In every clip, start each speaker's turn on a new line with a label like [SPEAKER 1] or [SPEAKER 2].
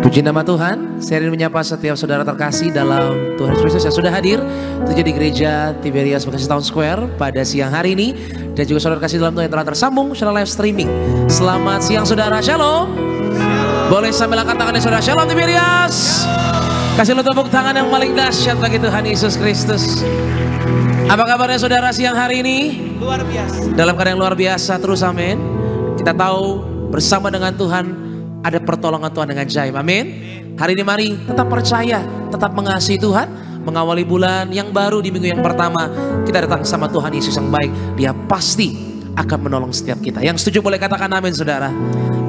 [SPEAKER 1] Puji nama Tuhan, saya ingin menyapa setiap saudara terkasih dalam Tuhan Yesus Kristus yang sudah hadir terjadi di gereja Tiberias Bekasi Town Square pada siang hari ini. Dan juga saudara terkasih dalam Tuhan yang telah tersambung secara live streaming. Selamat siang saudara, shalom. Boleh sambil angkat tangannya saudara, shalom Tiberias. Kasih lo tepuk tangan yang paling dahsyat bagi Tuhan Yesus Kristus. Apa kabarnya saudara siang hari ini?
[SPEAKER 2] Luar biasa.
[SPEAKER 1] Dalam keadaan yang luar biasa terus, amin. Kita tahu bersama dengan Tuhan ada pertolongan Tuhan dengan ajaib, amin. Hari ini mari tetap percaya, tetap mengasihi Tuhan. Mengawali bulan yang baru di minggu yang pertama, kita datang sama Tuhan Yesus yang baik. Dia pasti akan menolong setiap kita. Yang setuju boleh katakan amin saudara.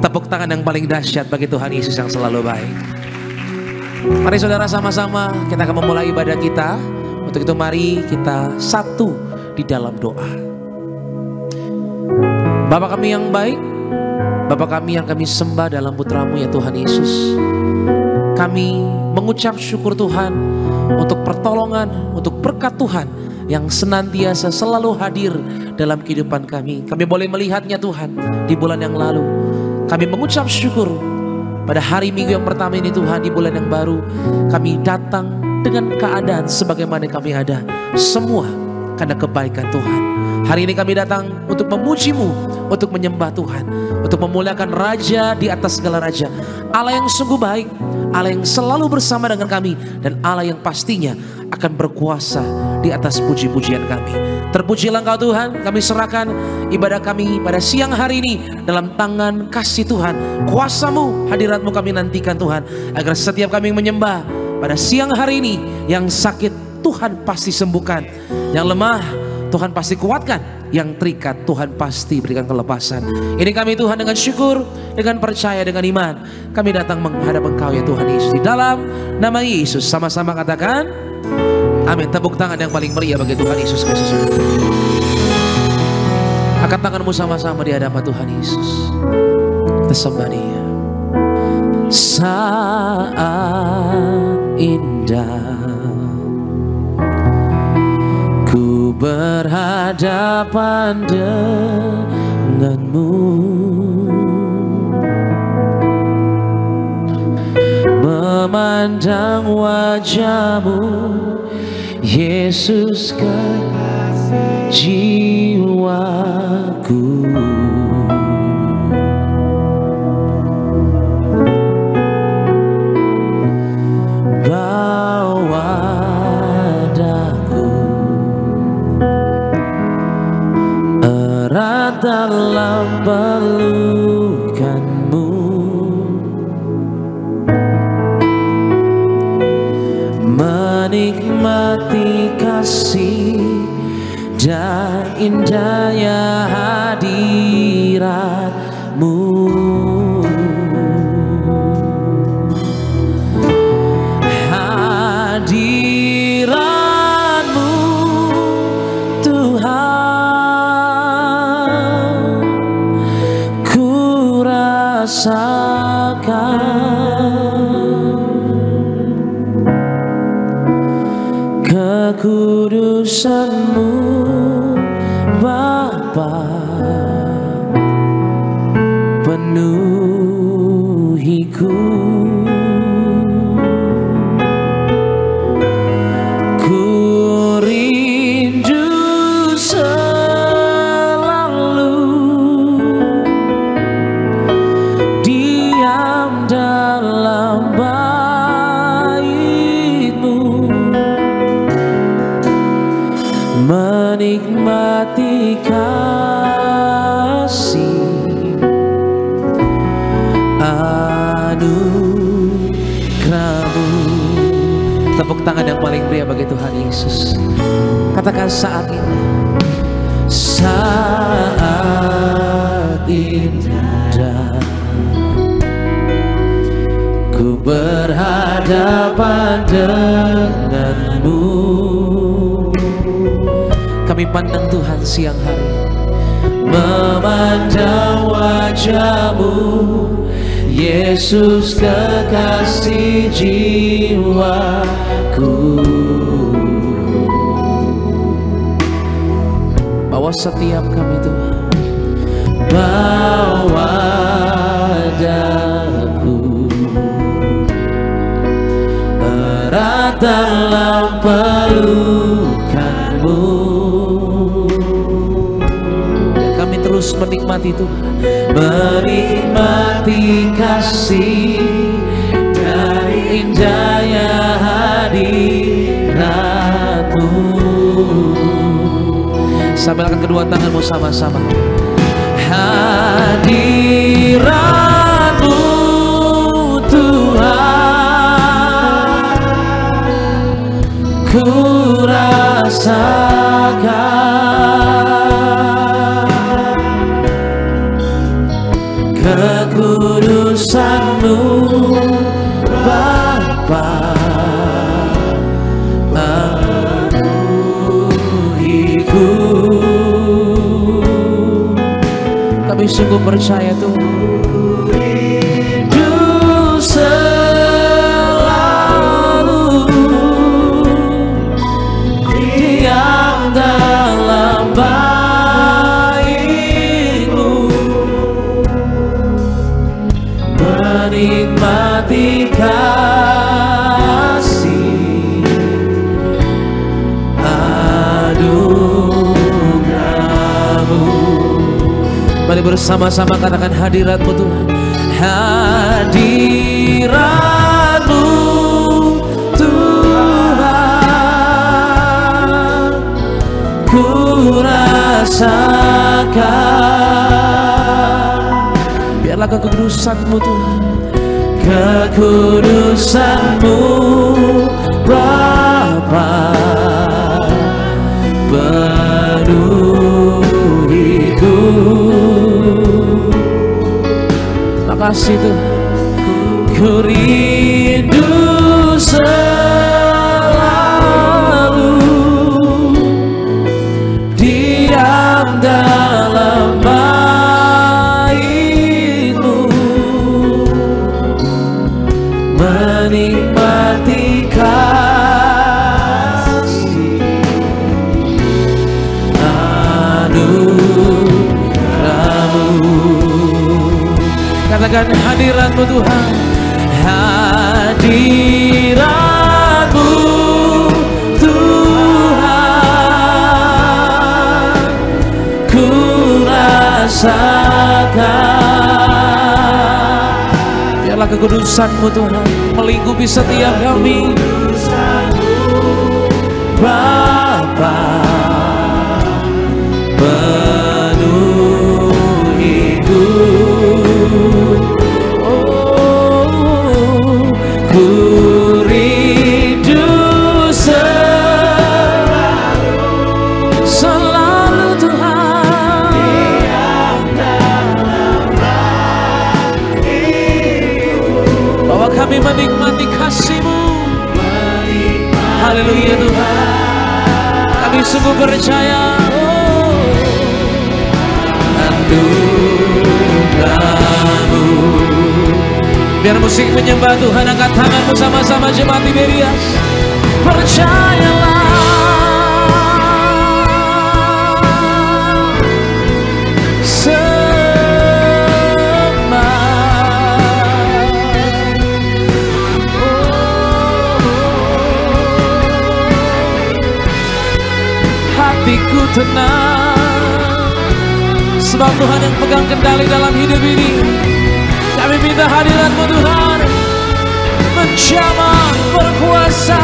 [SPEAKER 1] Tepuk tangan yang paling dahsyat bagi Tuhan Yesus yang selalu baik. Mari saudara sama-sama kita akan memulai ibadah kita. Untuk itu mari kita satu di dalam doa. Bapa kami yang baik, Bapa kami yang kami sembah dalam putra-Mu ya Tuhan Yesus. Kami mengucap syukur Tuhan untuk pertolongan, untuk berkat Tuhan yang senantiasa selalu hadir dalam kehidupan kami. Kami boleh melihatnya Tuhan di bulan yang lalu. Kami mengucap syukur pada hari Minggu yang pertama ini Tuhan, di bulan yang baru. Kami datang dengan keadaan sebagaimana kami ada. Semua karena kebaikan Tuhan. Hari ini kami datang untuk memuji-Mu, untuk menyembah Tuhan, untuk memuliakan Raja di atas segala Raja. Allah yang sungguh baik, Allah yang selalu bersama dengan kami, dan Allah yang pastinya akan berkuasa di atas puji-pujian kami. Terpujilah Engkau Tuhan, kami serahkan ibadah kami pada siang hari ini dalam tangan kasih Tuhan. Kuasa-Mu, hadirat-Mu kami nantikan Tuhan, agar setiap kami menyembah pada siang hari ini, yang sakit Tuhan pasti sembuhkan, yang lemah Tuhan pasti kuatkan, yang terikat Tuhan pasti berikan kelepasan. Ini kami Tuhan dengan syukur, dengan percaya, dengan iman. Kami datang menghadap Engkau ya Tuhan Yesus. Di dalam nama Yesus sama-sama katakan amin. Tepuk tangan yang paling meriah bagi Tuhan Yesus Kristus. Angkat tanganmu sama-sama di hadapan Tuhan Yesus. Kita sembah Dia. Saat indah ku berhadapan denganmu, memandang wajah-Mu Yesus kekasih jiwaku. Bawa daku erat dalam pelukan-Mu, menikmati kasih dan indahnya hadirat-Mu. Hadirat-Mu Tuhan, ku rasakan kekudusan-Mu Bapa, penuhiku. Ku rindu selalu diam dalam bait-Mu, menikmati kasih anugerah-Mu. Tepuk tangan yang paling meriah bagi Tuhan Yesus. Katakan saat ini. Saat indah ku berhadapan denganmu. Kami pandang Tuhan siang hari, memandang wajah-Mu Yesus kekasih jiwaku. Bawa setiap kami Tuhan, bawa daku dalam pelukanmu. Dan kami terus menikmati Tuhan, menikmati kasih dari indahnya hadirat-Mu. Sambelkan kedua tanganmu sama-sama. Hadirat-Mu Tuhan, ku rasakan kekudusan-Mu Bapa, memenuhiku. Kami sungguh percaya Tuhan, rindu selalu diam dalam bait-Mu, menikmati kasih anugerah-Mu. Mari bersama-sama katakan hadirat-Mu Tuhan. Hadirat-Mu Tuhan, ku rasakan. Biarlah kekudusan-Mu Tuhan, kekudusan-Mu Bapa, penuhiku. Makasih Tuhan, ku rindu selalu diam dalam bait-Mu, menikmati kasih anugerah-Mu. Katakan hadirat-Mu Tuhan, hadirat-Mu Tuhan, ku rasakan. Biarlah kekudusan-Mu Tuhan melingkupi setiap kami, Bapa, penuhiku. Ku rindu selalu Tuhan, diam dalam bait-Mu, bahwa kami menikmati kasih-Mu. Haleluya Tuhan, kami sungguh percaya anugerah-Mu. Biar musik menyembah Tuhan, angkat tanganmu sama-sama jemaat Tiberias. Percayalah, hatiku tenang, sebab Tuhan yang pegang kendali dalam hidup ini. Kami minta hadirat-Mu Tuhan, menjamah, berkuasa.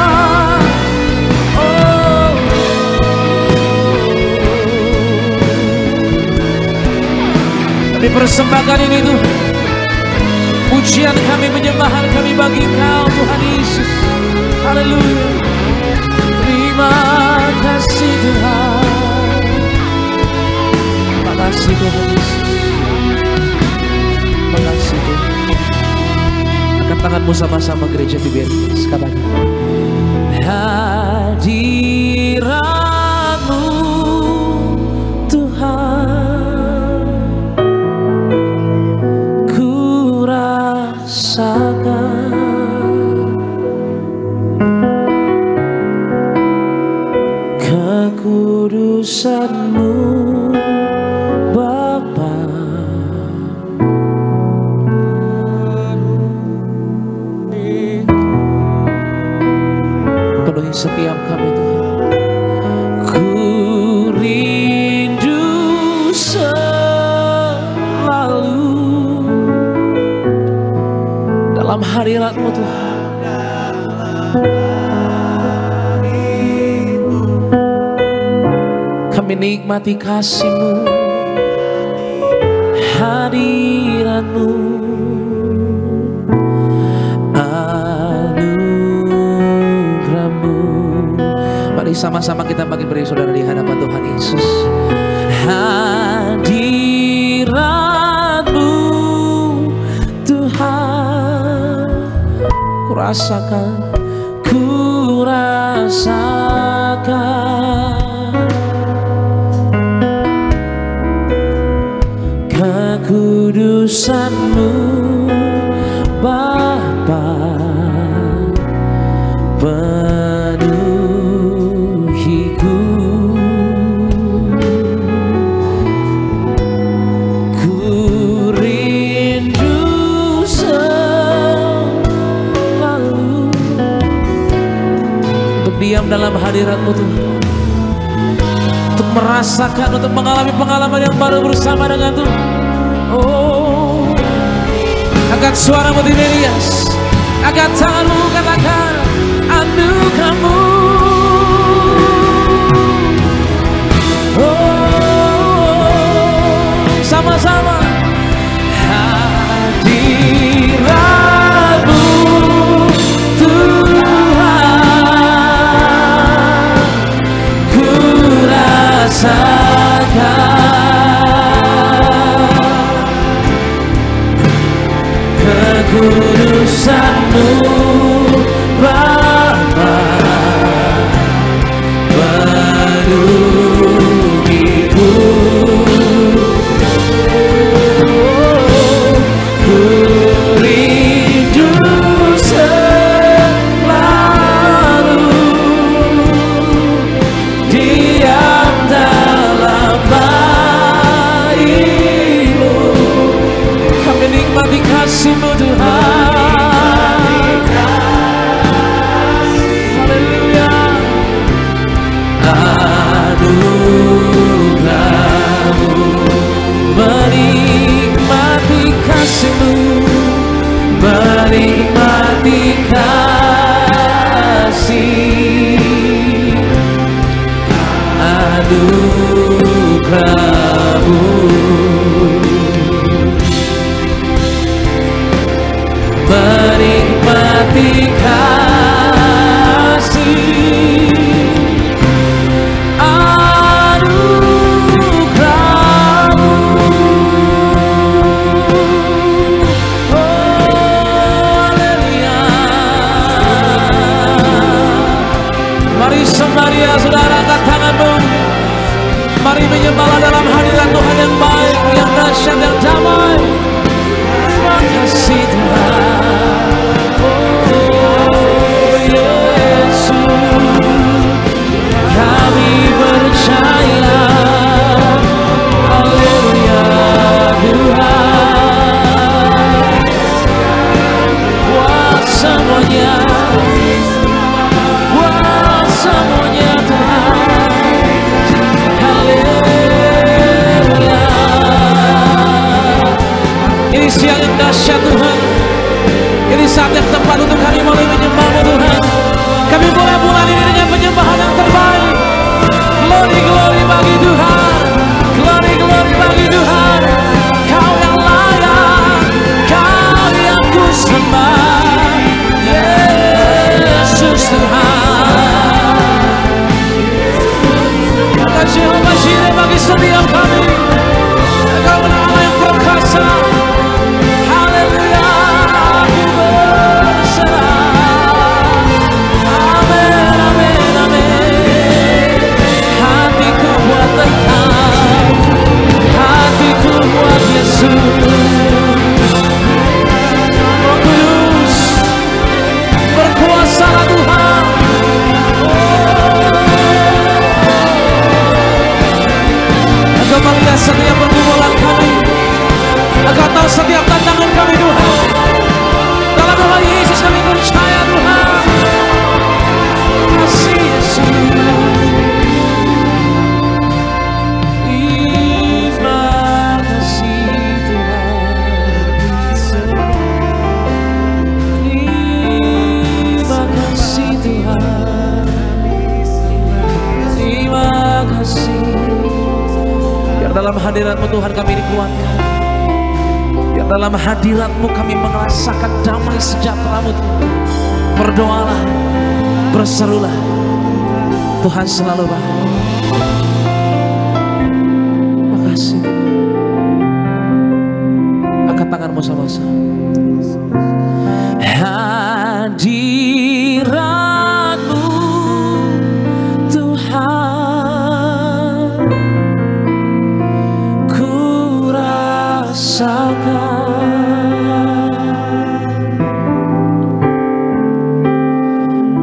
[SPEAKER 1] Kami persembahkan ini Tuhan, pujian kami, penyembahan kami bagi Engkau Tuhan Yesus. Haleluya. Terima kasih Tuhan, terima kasih Tuhan Yesus. Terima kasih Tuhan. Angkat tanganmu sama-sama gereja Tiberias, katakan hadirat-Mu Tuhan, ku rasakan kekudusan-Mu Bapa, setiap kami Tuhan. Ku rindu selalu dalam hadirat-Mu Tuhan. Kami nikmati kasih-Mu, hadirat-Mu, anugerah-Mu. Mari sama-sama kita bagi beri saudara di hadapan Tuhan Yesus. Hadirat-Mu Tuhan, ku rasakan kekudusan-Mu Bapa, penuhiku. Ku rindu selalu untuk diam dalam hadirat-Mu Tuhan, untuk merasakan, untuk mengalami pengalaman yang baru bersama dengan Tuhan. Oh, angkat suaramu di Merias, angkat tanganmu, katakan anugerah-Mu. Oh, sama-sama. Hadirat-Mu Tuhan, ku rasakan kekudusan-Mu Bapa, penuhiku. Ku rindu selalu diam dalam bait-Mu. Kami nikmati kasih-Mu Tuhan. Haleluya. Anugerah-Mu, menikmati kasih-Mu, menikmati kasih. Anugerah-Mu, menikmati kasih. Anugerah-Mu, oh haleluya. Mari sembari ya saudara, angkat tanganmu. Mari menyembahlah dalam hadirat Tuhan yang baik, yang dahsyat, yang damai. Terima kasih Tuhan. Oh Yesus, kami percaya. Haleluya Tuhan. Wah semuanya, wah semuanya Tuhan. Haleluya. Ini siang yang dahsyat Tuhan. Ini saat yang tepat untuk kami mulai menyembah-Mu Tuhan. Kami mulai bulan ini dengan penyembahan yang terbaik. Glory, glory bagi Tuhan. Glory, glory bagi Tuhan. Kau yang layak, Kau yang ku sembah, Yesus Tuhan. Maka Jehovah Jireh bagi setiap kami. Engkau Allah yang perkasa. Haleluya, ku berserah. Amin, amin, amin. Hatiku buat Engkau, hatiku buat Yesus. Roh Kudus, berkuasalah Tuhan. Engkau melihat setiap pergumulan kami. Engkau tahu setiap tantangan kami Tuhan. Dalam nama Yesus kami percaya Tuhan. Kasih hadirat-Mu Tuhan kami dikuatkan. Biar dalam hadirat-Mu kami merasakan damai sejahtera-Mu Tuhan. Berdoalah, berserulah, Tuhan selalu baik. Makasih. Angkat tanganmu sama-sama. Hadirat-Mu Tuhan, ku rasakan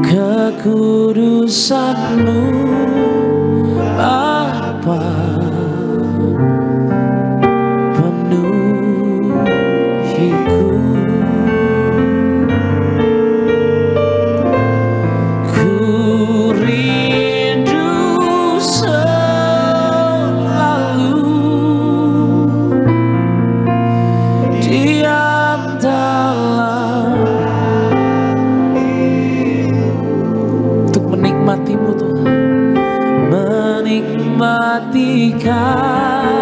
[SPEAKER 1] kekudusan-Mu Bapa, penuhiku. Ku rindu selalu diam dalam untuk menikmati-Mu Tuhan, menikmati kasih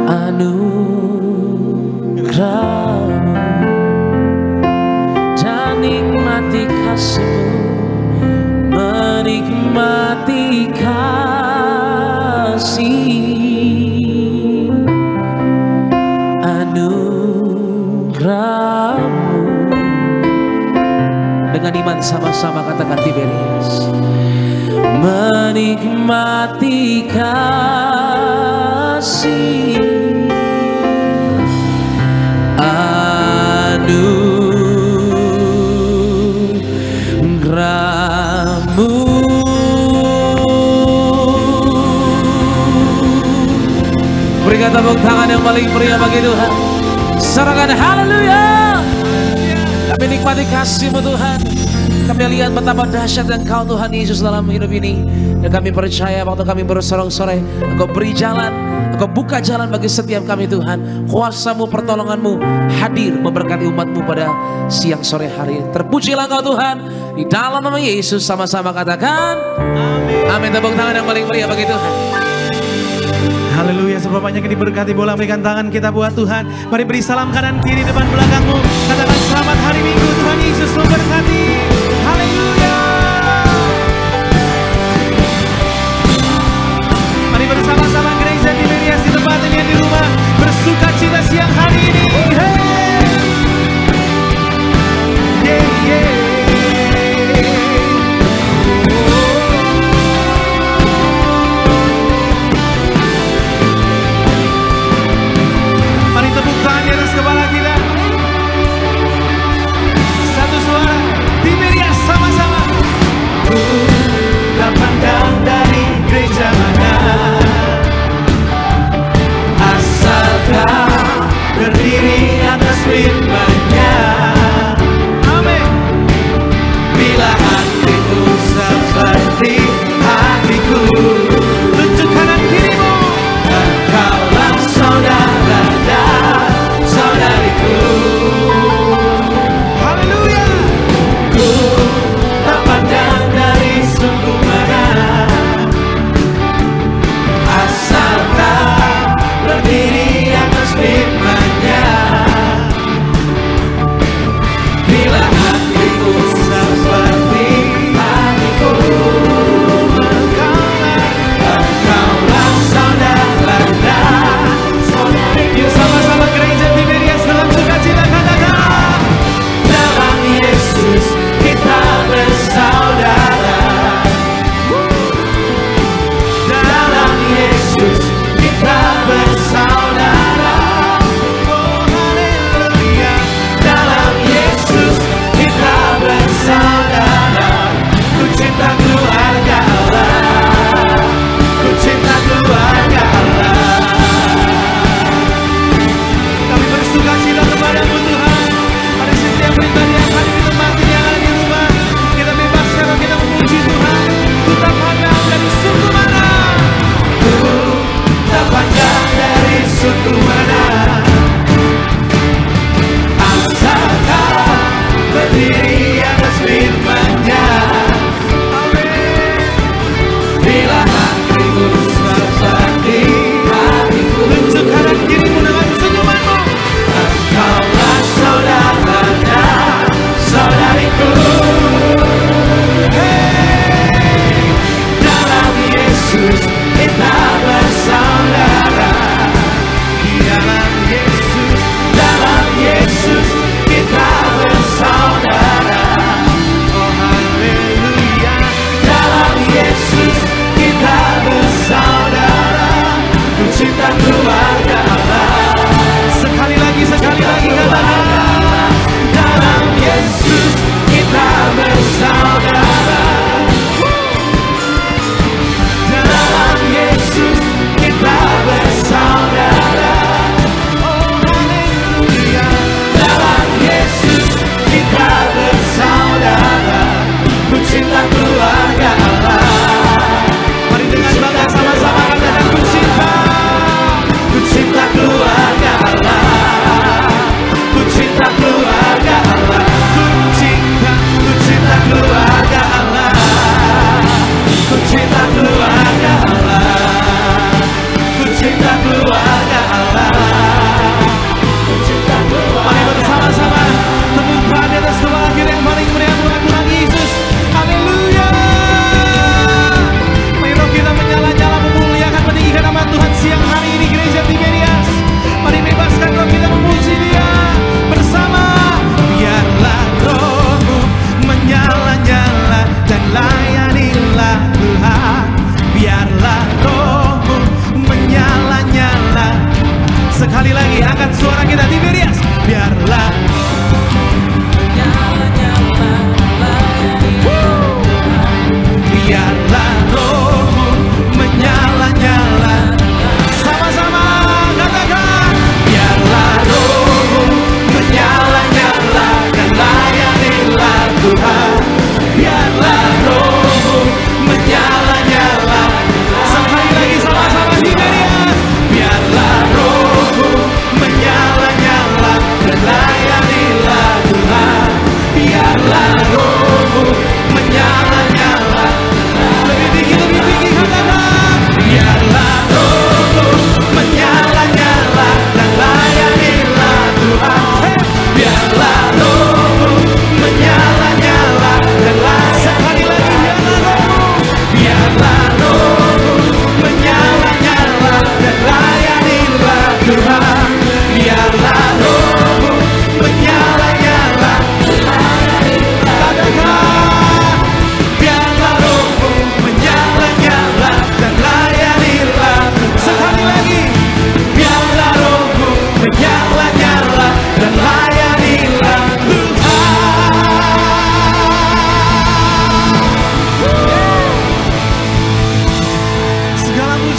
[SPEAKER 1] anugerah-Mu dan nikmati kasih-Mu, menikmati kasih anugerah-Mu. Dengan iman sama-sama katakan Tiberias, menikmati kasih anugerah-Mu. Berikan tepuk tangan yang paling meriah bagi Tuhan. Sorakan haleluya. Kami nikmati kasih-Mu Tuhan. Kami lihat betapa dahsyat Engkau Tuhan Yesus dalam hidup ini. Dan kami percaya waktu kami bersorong-sore, Engkau beri jalan, Engkau buka jalan bagi setiap kami Tuhan. Kuasa-Mu, pertolongan-Mu hadir memberkati umat-Mu pada siang sore hari. Terpujilah Engkau Tuhan. Di dalam nama Yesus sama-sama katakan amin. Amin. Tepuk tangan yang paling meriah bagi Tuhan.
[SPEAKER 2] Haleluya, seberapa banyak yang diberkati. Boleh berikan tangan kita buat Tuhan. Mari beri salam kanan kiri depan belakangmu. Katakan selamat hari Minggu, Tuhan Yesus memberkati. Haleluya. Mari bersama-sama gereja Tiberias di tempat ini yang di rumah bersuka cita siang hari ini. Hey. Yeah, yeah. Tepuk tangan di atas kepala kita. Satu suara, Tiberias.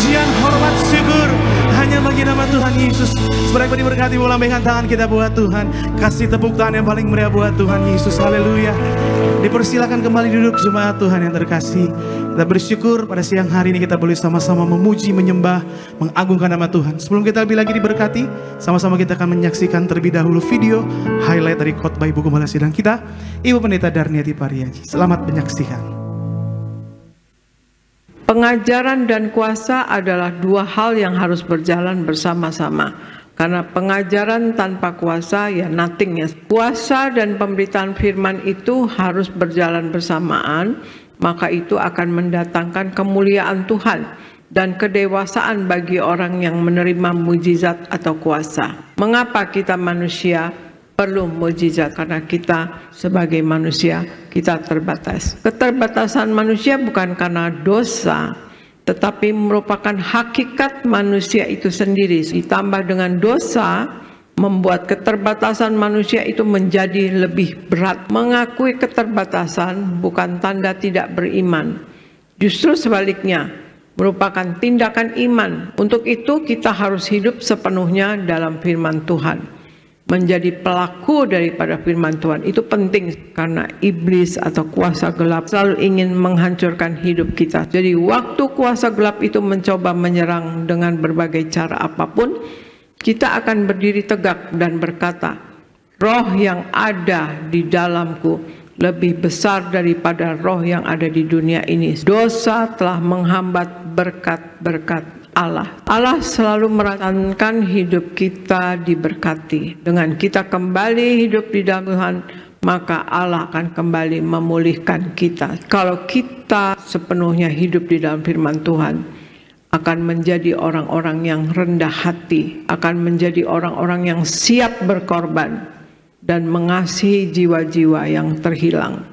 [SPEAKER 2] pujian, hormat, syukur hanya bagi nama Tuhan Yesus. Sebenarnya diberkati, boleh lambaikan tangan kita buat Tuhan. Kasih tepuk tangan yang paling meriah buat Tuhan Yesus. Haleluya. Dipersilakan kembali duduk jemaat Tuhan yang terkasih. Kita bersyukur pada siang hari ini kita boleh sama-sama memuji, menyembah, mengagungkan nama Tuhan. Sebelum kita lebih lagi diberkati, sama-sama kita akan menyaksikan terlebih dahulu video highlight dari khotbah Ibu Gembala Sidang kita, Ibu Pendeta Darniati Pariaji. Selamat menyaksikan.
[SPEAKER 3] Pengajaran dan kuasa adalah dua hal yang harus berjalan bersama-sama. Karena pengajaran tanpa kuasa ya nothing ya. Kuasa dan pemberitaan firman itu harus berjalan bersamaan, maka itu akan mendatangkan kemuliaan Tuhan dan kedewasaan bagi orang yang menerima mujizat atau kuasa. Mengapa kita manusia perlu mujizat? Karena kita sebagai manusia kita terbatas. Keterbatasan manusia bukan karena dosa, tetapi merupakan hakikat manusia itu sendiri. Ditambah dengan dosa, membuat keterbatasan manusia itu menjadi lebih berat. Mengakui keterbatasan bukan tanda tidak beriman. Justru sebaliknya, merupakan tindakan iman. Untuk itu kita harus hidup sepenuhnya dalam firman Tuhan. Menjadi pelaku daripada firman Tuhan itu penting, karena iblis atau kuasa gelap selalu ingin menghancurkan hidup kita. Jadi waktu kuasa gelap itu mencoba menyerang dengan berbagai cara apapun, kita akan berdiri tegak dan berkata, roh yang ada di dalamku lebih besar daripada roh yang ada di dunia ini. Dosa telah menghambat berkat-berkat Allah. Allah selalu merasakan hidup kita diberkati. Dengan kita kembali hidup di dalam Tuhan, maka Allah akan kembali memulihkan kita. Kalau kita sepenuhnya hidup di dalam firman Tuhan, akan menjadi orang-orang yang rendah hati, akan menjadi orang-orang yang siap berkorban dan mengasihi jiwa-jiwa yang terhilang.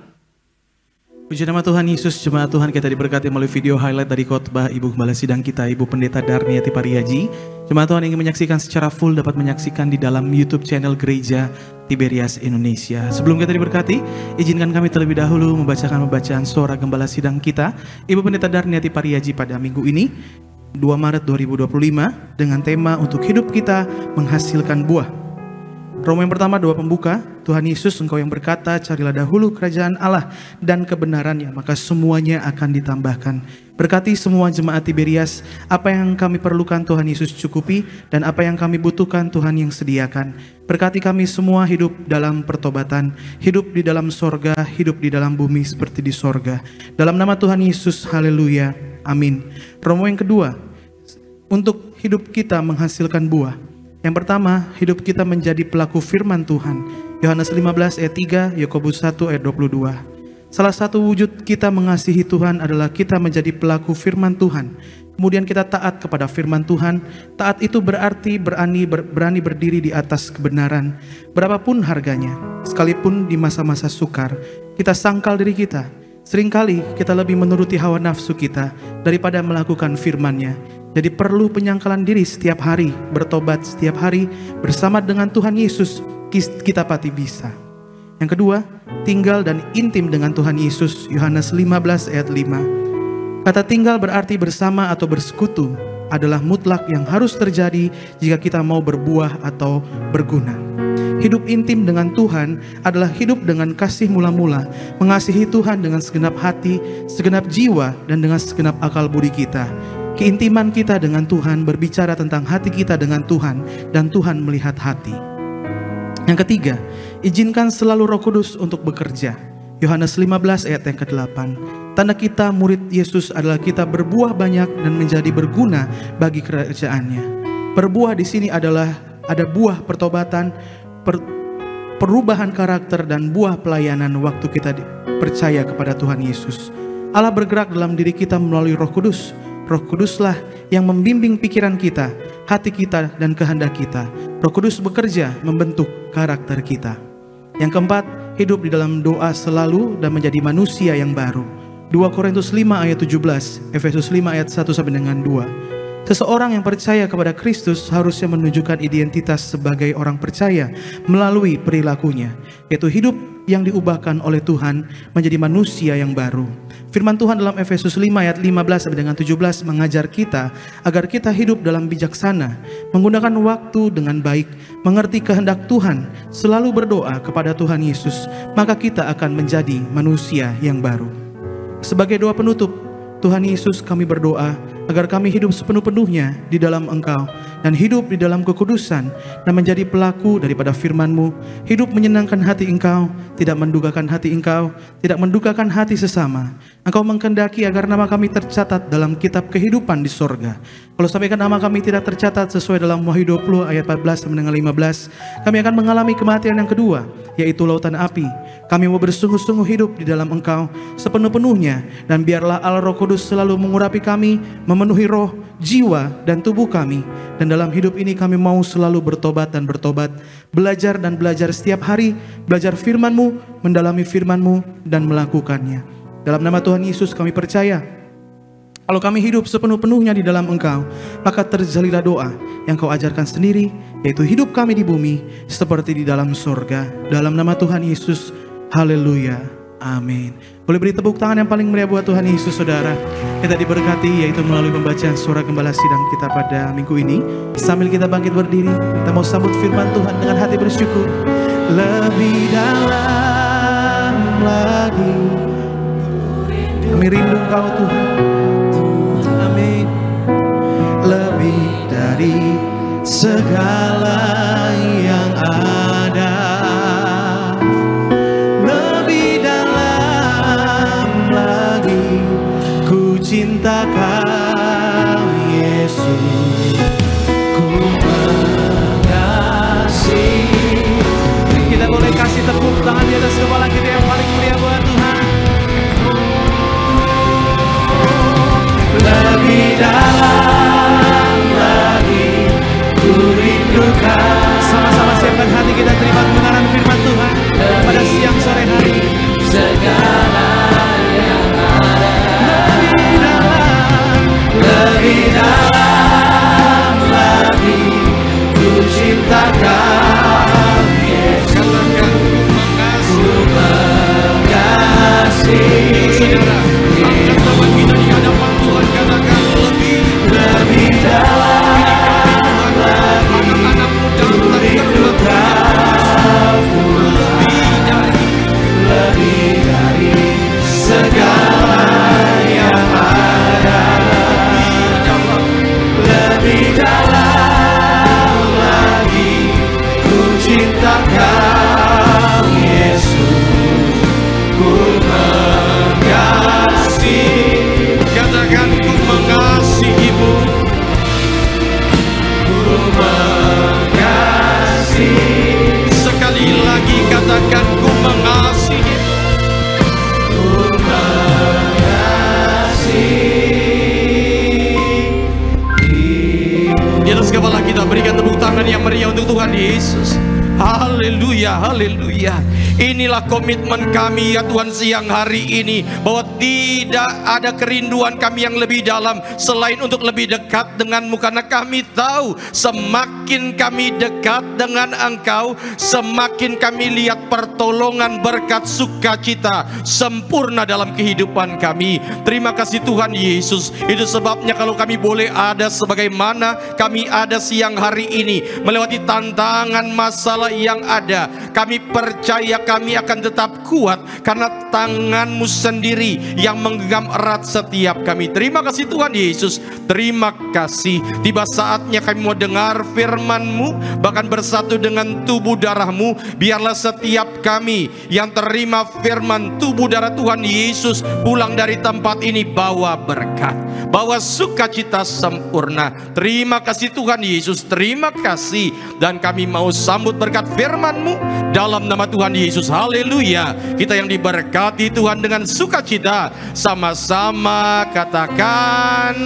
[SPEAKER 2] Puji nama Tuhan Yesus. Jemaat Tuhan, kita diberkati melalui video highlight dari khotbah Ibu Gembala Sidang kita, Ibu Pendeta Darniati Pariaji. Jemaat Tuhan yang ingin menyaksikan secara full dapat menyaksikan di dalam YouTube channel Gereja Tiberias Indonesia. Sebelum kita diberkati, izinkan kami terlebih dahulu membacakan pembacaan suara Gembala Sidang kita, Ibu Pendeta Darniati Pariaji pada minggu ini, 2 Maret 2025, dengan tema untuk hidup kita menghasilkan buah. Roma yang pertama 2 pembuka, Tuhan Yesus, Engkau yang berkata, carilah dahulu kerajaan Allah dan kebenarannya, maka semuanya akan ditambahkan. Berkati semua jemaat Tiberias, apa yang kami perlukan Tuhan Yesus cukupi, dan apa yang kami butuhkan Tuhan yang sediakan. Berkati kami semua hidup dalam pertobatan, hidup di dalam sorga, hidup di dalam bumi seperti di sorga. Dalam nama Tuhan Yesus, haleluya, amin. Roma yang kedua, untuk hidup kita menghasilkan buah. Yang pertama, hidup kita menjadi pelaku firman Tuhan. Yohanes 15 ayat 3, Yakobus 1 ayat 22. Salah satu wujud kita mengasihi Tuhan adalah kita menjadi pelaku firman Tuhan. Kemudian kita taat kepada firman Tuhan. Taat itu berarti berani berdiri di atas kebenaran, berapapun harganya. Sekalipun di masa-masa sukar, kita sangkal diri kita. Seringkali kita lebih menuruti hawa nafsu kita daripada melakukan firman-Nya. Jadi perlu penyangkalan diri setiap hari, bertobat setiap hari bersama dengan Tuhan Yesus, kita pasti bisa. Yang kedua, tinggal dan intim dengan Tuhan Yesus. Yohanes 15 ayat 5. Kata tinggal berarti bersama atau bersekutu, adalah mutlak yang harus terjadi jika kita mau berbuah atau berguna. Hidup intim dengan Tuhan adalah hidup dengan kasih mula-mula, mengasihi Tuhan dengan segenap hati, segenap jiwa, dan dengan segenap akal budi kita. Keintiman kita dengan Tuhan berbicara tentang hati kita dengan Tuhan, dan Tuhan melihat hati. Yang ketiga, izinkan selalu Roh Kudus untuk bekerja. Yohanes 15 ayat yang ke-8. Tanda kita murid Yesus adalah kita berbuah banyak dan menjadi berguna bagi kerajaan-Nya. Berbuah di sini adalah ada buah pertobatan, perubahan karakter, dan buah pelayanan waktu kita percaya kepada Tuhan Yesus. Allah bergerak dalam diri kita melalui Roh Kudus. Roh Kuduslah yang membimbing pikiran kita, hati kita, dan kehendak kita. Roh Kudus bekerja membentuk karakter kita. Yang keempat, hidup di dalam doa selalu dan menjadi manusia yang baru. 2 Korintus 5 ayat 17, Efesus 5 ayat 1 sampai dengan 2. Seseorang yang percaya kepada Kristus harusnya menunjukkan identitas sebagai orang percaya melalui perilakunya, yaitu hidup yang diubahkan oleh Tuhan menjadi manusia yang baru. Firman Tuhan dalam Efesus 5 ayat 15 sampai dengan 17 mengajar kita agar kita hidup dalam bijaksana, menggunakan waktu dengan baik, mengerti kehendak Tuhan, selalu berdoa kepada Tuhan Yesus, maka kita akan menjadi manusia yang baru. Sebagai doa penutup, Tuhan Yesus, kami berdoa agar kami hidup sepenuh-penuhnya di dalam Engkau dan hidup di dalam kekudusan dan menjadi pelaku daripada firman-Mu, hidup menyenangkan hati Engkau, tidak mendukakan hati Engkau, tidak mendukakan hati sesama. Engkau menghendaki agar nama kami tercatat dalam kitab kehidupan di sorga. Kalau sampaikan nama kami tidak tercatat sesuai dalam Wahyu 20 ayat 14 sampai dengan 15, kami akan mengalami kematian yang kedua, yaitu lautan api. Kami mau bersungguh-sungguh hidup di dalam Engkau sepenuh-penuhnya, dan biarlah Allah Roh Kudus selalu mengurapi kami, memenuhi roh, jiwa, dan tubuh kami. Dan dalam hidup ini kami mau selalu bertobat dan bertobat, belajar dan belajar setiap hari, belajar firman-Mu, mendalami firman-Mu, dan melakukannya. Dalam nama Tuhan Yesus kami percaya, kalau kami hidup sepenuh-penuhnya di dalam Engkau, maka terjadilah doa yang Kau ajarkan sendiri, yaitu hidup kami di bumi seperti di dalam surga. Dalam nama Tuhan Yesus, haleluya, amin. Boleh beri tepuk tangan yang paling meriah buat Tuhan Yesus, saudara. Kita diberkati yaitu melalui pembacaan surah gembala sidang kita pada minggu ini. Sambil kita bangkit berdiri, kita mau sambut firman Tuhan dengan hati bersyukur. Lebih dalam lagi, kami rindu Engkau Tuhan. Amin. Lebih dari segala yang ada, lebih dalam lagi ku cinta Kau Yesus, ku mengasihi. Kita boleh kasih tepuk tangan di atas kepala kita yang paling mulia buat Tuhan. Lebih dalam lagi ku rindukan. Sama-sama siapkan hati kita terima kebenaran firman Tuhan pada siang sore hari. Segala yang ada, lebih dalam lagi ku cinta Kau Yesus, ku mengasihi. Angkat tangan kita di hadapan Tuhan, katakan lebih dalam lagi ku rindukan, lebih dari segala yang ada, lebih dalam lagi ku cinta Kau Yesus, ku mengasihi. Katakan ku mengasihimu, ku mengasihi. Sekali lagi katakan ku mengasihi, ku mengasihi. Di atas kepala kita berikan tepuk tangan yang meriah untuk Tuhan Yesus. Haleluya, haleluya. Inilah komitmen kami ya Tuhan siang hari ini, bahwa tidak ada kerinduan kami yang lebih dalam selain untuk lebih dekat dengan-Mu, karena kami tahu semakin kami dekat dengan Engkau, semakin kami lihat pertolongan, berkat, sukacita sempurna dalam kehidupan kami. Terima kasih Tuhan Yesus. Itu sebabnya kalau kami boleh ada sebagaimana kami ada siang hari ini, melewati tantangan masalah yang ada, kami percaya kami akan tetap kuat karena tangan-Mu sendiri yang menggenggam erat setiap kami. Terima kasih Tuhan Yesus. Terima kasih. Tiba saatnya kami mau dengar firman-Mu, bahkan bersatu dengan tubuh darah-Mu. Biarlah setiap kami yang terima firman tubuh darah Tuhan Yesus pulang dari tempat ini bawa berkat, bawa sukacita sempurna. Terima kasih Tuhan Yesus. Terima kasih. Dan kami mau sambut berkat firman-Mu dalam nama Tuhan Yesus. Haleluya. Kita yang diberkati Tuhan dengan sukacita, sama-sama katakan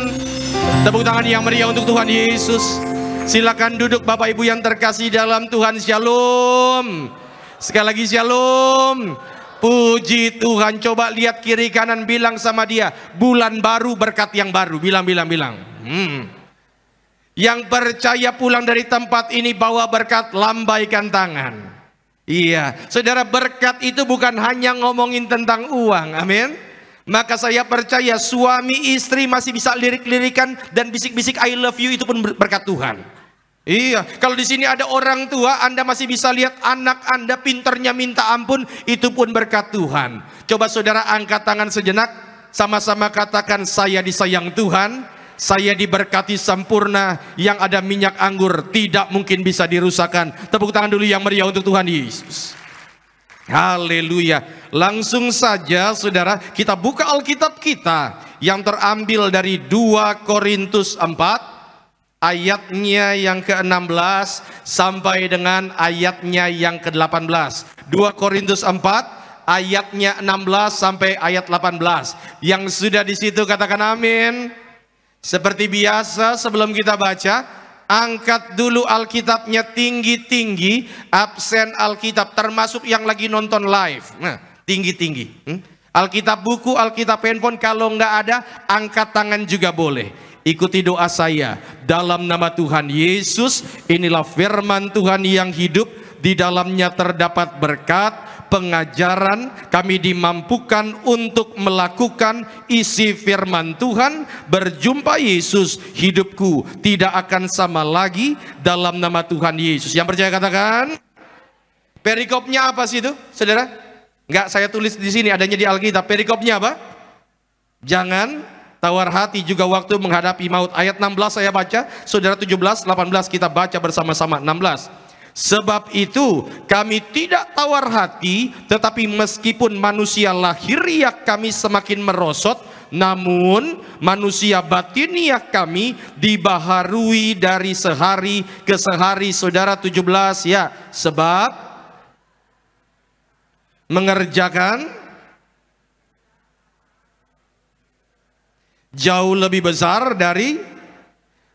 [SPEAKER 2] tepuk tangan yang meriah untuk Tuhan Yesus. Silakan duduk Bapak Ibu yang terkasih dalam Tuhan. Shalom. Sekali lagi shalom. Puji Tuhan. Coba lihat kiri kanan, bilang sama dia, bulan baru, berkat yang baru. Bilang. Yang percaya pulang dari tempat ini bawa berkat, lambaikan tangan.
[SPEAKER 4] Iya, saudara, berkat itu bukan hanya ngomongin tentang uang, amin. Maka saya percaya suami istri masih bisa lirik-lirikan dan bisik-bisik I love you, itu pun berkat Tuhan. Iya, kalau di sini ada orang tua, Anda masih bisa lihat anak Anda pinternya minta ampun, itu pun berkat Tuhan. Coba saudara angkat tangan sejenak, sama-sama katakan, saya disayang Tuhan, saya diberkati sempurna, yang ada minyak anggur tidak mungkin bisa dirusakkan. Tepuk tangan dulu yang meriah untuk Tuhan Yesus. Haleluya. Langsung saja saudara, kita buka Alkitab kita yang terambil dari 2 Korintus 4 ayatnya yang ke-16 sampai dengan ayatnya yang ke-18. 2 Korintus 4 ayatnya 16 sampai ayat 18. Yang sudah di situ katakan amin. Seperti biasa sebelum kita baca, angkat dulu Alkitabnya tinggi-tinggi, absen Alkitab, termasuk yang lagi nonton live. Nah, tinggi-tinggi. Alkitab buku, Alkitab handphone, kalau nggak ada, angkat tangan juga boleh. Ikuti doa saya. Dalam nama Tuhan Yesus, inilah firman Tuhan yang hidup, di dalamnya terdapat berkat, pengajaran, kami dimampukan untuk melakukan isi firman Tuhan. Berjumpa Yesus, hidupku tidak akan sama lagi, dalam nama Tuhan Yesus. Yang percaya katakan. Perikopnya apa sih itu, saudara? Enggak, saya tulis di sini, adanya di Alkitab. Perikopnya apa? Jangan tawar hati juga waktu menghadapi maut. Ayat 16 saya baca, saudara. 17, 18 kita baca bersama-sama. 16. Sebab itu kami tidak tawar hati, tetapi meskipun manusia lahiriah kami semakin merosot, namun manusia batiniah kami dibaharui dari sehari ke sehari. Saudara, 17 ya. Sebab mengerjakan jauh lebih besar dari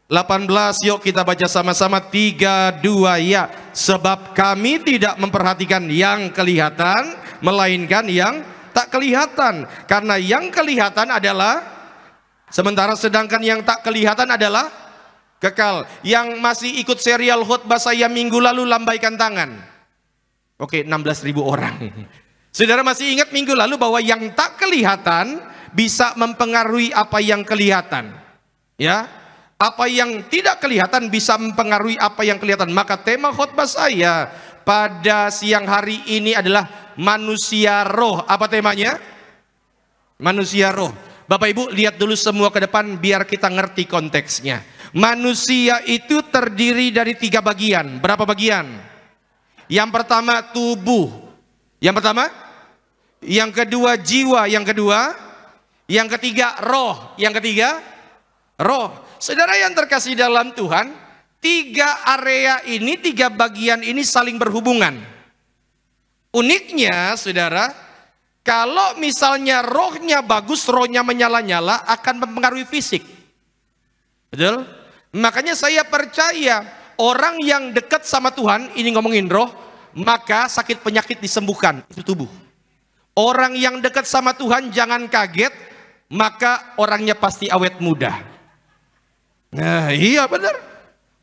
[SPEAKER 4] 18, yuk kita baca sama-sama. 3, 2, ya. Sebab kami tidak memperhatikan yang kelihatan, melainkan yang tak kelihatan. Karena yang kelihatan adalah sementara, sedangkan yang tak kelihatan adalah kekal. Yang masih ikut serial khotbah saya minggu lalu, lambaikan tangan. Oke, 16.000 orang. Saudara masih ingat minggu lalu bahwa yang tak kelihatan bisa mempengaruhi apa yang kelihatan. Ya. Apa yang tidak kelihatan bisa mempengaruhi apa yang kelihatan. Maka tema khotbah saya pada siang hari ini adalah manusia roh. Apa temanya? Manusia roh. Bapak Ibu lihat dulu semua ke depan biar kita ngerti konteksnya. Manusia itu terdiri dari 3 bagian. Berapa bagian? Yang pertama tubuh. Yang pertama? Yang kedua jiwa. Yang kedua? Yang ketiga roh. Yang ketiga roh. Saudara yang terkasih dalam Tuhan, 3 area ini, 3 bagian ini saling berhubungan. Uniknya saudara, kalau misalnya rohnya bagus, rohnya menyala-nyala, akan mempengaruhi fisik. Betul? Makanya saya percaya orang yang dekat sama Tuhan, ini ngomongin roh, maka sakit penyakit disembuhkan, itu tubuh. Orang yang dekat sama Tuhan jangan kaget, maka orangnya pasti awet muda. Nah iya benar.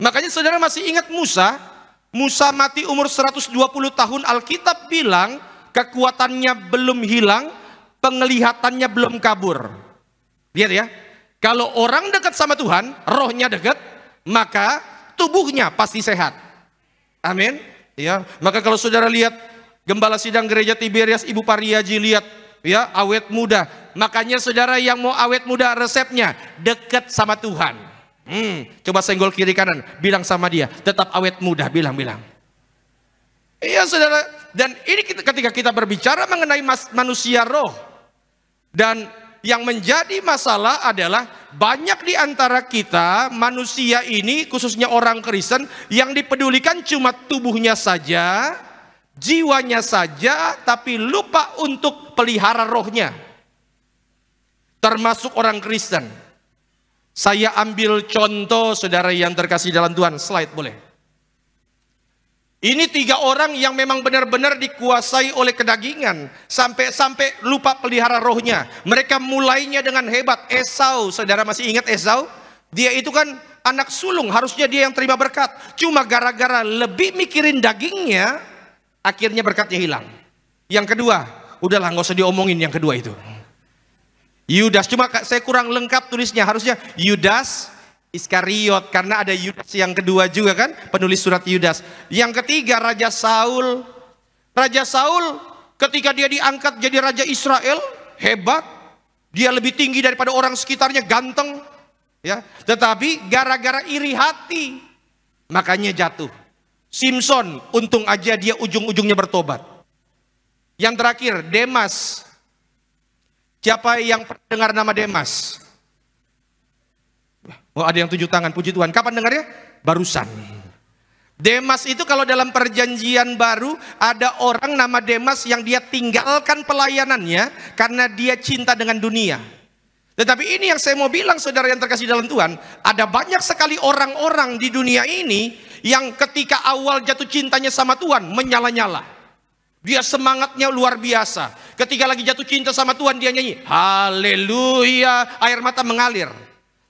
[SPEAKER 4] Makanya saudara masih ingat Musa? Musa mati umur 120 tahun. Alkitab bilang kekuatannya belum hilang, penglihatannya belum kabur. Lihat ya, kalau orang dekat sama Tuhan, rohnya dekat, maka tubuhnya pasti sehat. Amin. Ya, maka kalau saudara lihat Gembala Sidang Gereja Tiberias Ibu Pariaji, lihat ya, awet muda. Makanya saudara yang mau awet muda, resepnya dekat sama Tuhan. Coba senggol kiri kanan, bilang sama dia, tetap awet muda, bilang. Iya saudara, dan ini ketika kita berbicara mengenai manusia roh, dan yang menjadi masalah adalah banyak di antara kita manusia ini, khususnya orang Kristen, yang dipedulikan cuma tubuhnya saja, jiwanya saja, tapi lupa untuk pelihara rohnya. Termasuk orang Kristen. Saya ambil contoh saudara yang terkasih dalam Tuhan. Slide boleh. Ini 3 orang yang memang benar-benar dikuasai oleh kedagingan. Sampai lupa pelihara rohnya. Mereka mulainya dengan hebat. Esau, saudara masih ingat Esau? Dia itu kan anak sulung, harusnya dia yang terima berkat. Cuma gara-gara lebih mikirin dagingnya, akhirnya berkatnya hilang. Yang kedua, udahlah nggak usah diomongin yang kedua itu. Yudas, cuma saya kurang lengkap tulisnya, harusnya Yudas Iskariot, karena ada Yudas yang kedua juga kan, penulis surat Yudas. Yang ketiga, Raja Saul. Raja Saul ketika dia diangkat jadi Raja Israel, hebat, dia lebih tinggi daripada orang sekitarnya, ganteng, ya. Tetapi gara-gara iri hati, makanya jatuh. Simson, untung aja dia ujung-ujungnya bertobat. Yang terakhir, Demas. Siapa yang pernah dengar nama Demas? Oh, ada yang tunjuk tangan, puji Tuhan. Kapan dengarnya? Barusan. Demas itu kalau dalam perjanjian baru, ada orang nama Demas yang dia tinggalkan pelayanannya karena dia cinta dengan dunia. Tetapi ini yang saya mau bilang, saudara yang terkasih dalam Tuhan, ada banyak sekali orang-orang di dunia ini yang ketika awal jatuh cintanya sama Tuhan, menyala-nyala. Dia semangatnya luar biasa. Ketika lagi jatuh cinta sama Tuhan, dia nyanyi haleluya, air mata mengalir.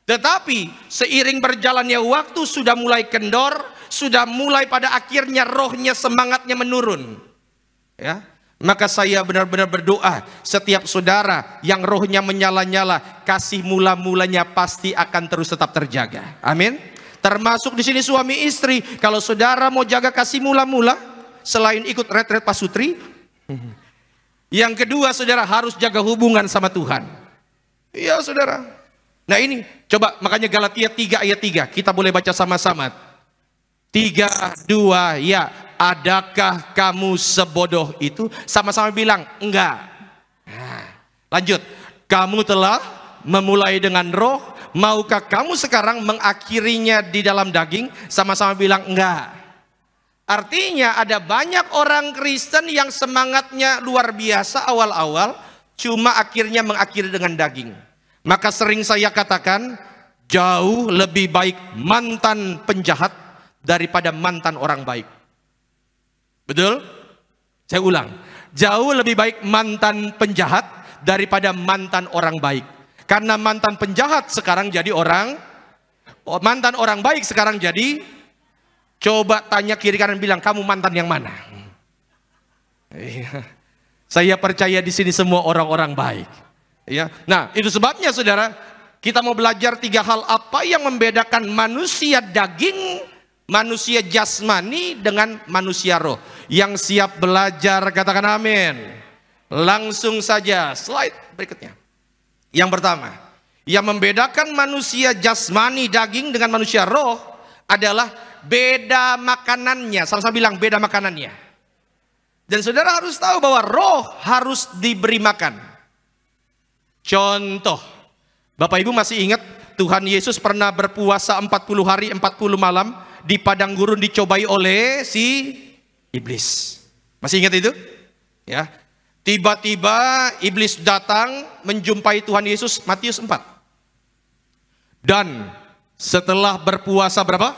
[SPEAKER 4] Tetapi seiring berjalannya waktu, sudah mulai kendor, sudah mulai pada akhirnya rohnya, semangatnya menurun, ya. Maka saya benar-benar berdoa, setiap saudara yang rohnya menyala-nyala, kasih mula-mulanya pasti akan terus tetap terjaga. Amin. Termasuk di sini suami istri. Kalau saudara mau jaga kasih mula-mula, selain ikut retret pasutri, yang kedua saudara harus jaga hubungan sama Tuhan. Iya saudara. Nah ini, coba makanya Galatia 3 ayat 3, kita boleh baca sama-sama. 3, 2, ya. Adakah kamu sebodoh itu? Sama-sama bilang, enggak. Nah, lanjut. Kamu telah memulai dengan roh, maukah kamu sekarang mengakhirinya di dalam daging? Sama-sama bilang, enggak. Artinya ada banyak orang Kristen yang semangatnya luar biasa awal-awal, cuma akhirnya mengakhiri dengan daging. Maka sering saya katakan, jauh lebih baik mantan penjahat daripada mantan orang baik. Betul? Saya ulang, jauh lebih baik mantan penjahat daripada mantan orang baik. Karena mantan penjahat sekarang jadi orang, mantan orang baik sekarang jadi, coba tanya kiri kanan, bilang kamu mantan yang mana? Saya percaya di sini semua orang-orang baik. Ya, nah itu sebabnya saudara, kita mau belajar 3 hal apa yang membedakan manusia daging, manusia jasmani dengan manusia roh. Yang siap belajar katakan amin. Langsung saja slide berikutnya. Yang pertama, yang membedakan manusia jasmani daging dengan manusia roh adalah beda makanannya. Sama-sama bilang beda makanannya. Dan saudara harus tahu bahwa roh harus diberi makan. Contoh, Bapak Ibu masih ingat Tuhan Yesus pernah berpuasa 40 hari 40 malam di padang gurun, dicobai oleh si iblis. Masih ingat itu? Ya. Tiba-tiba iblis datang menjumpai Tuhan Yesus, Matius 4. Dan setelah berpuasa berapa?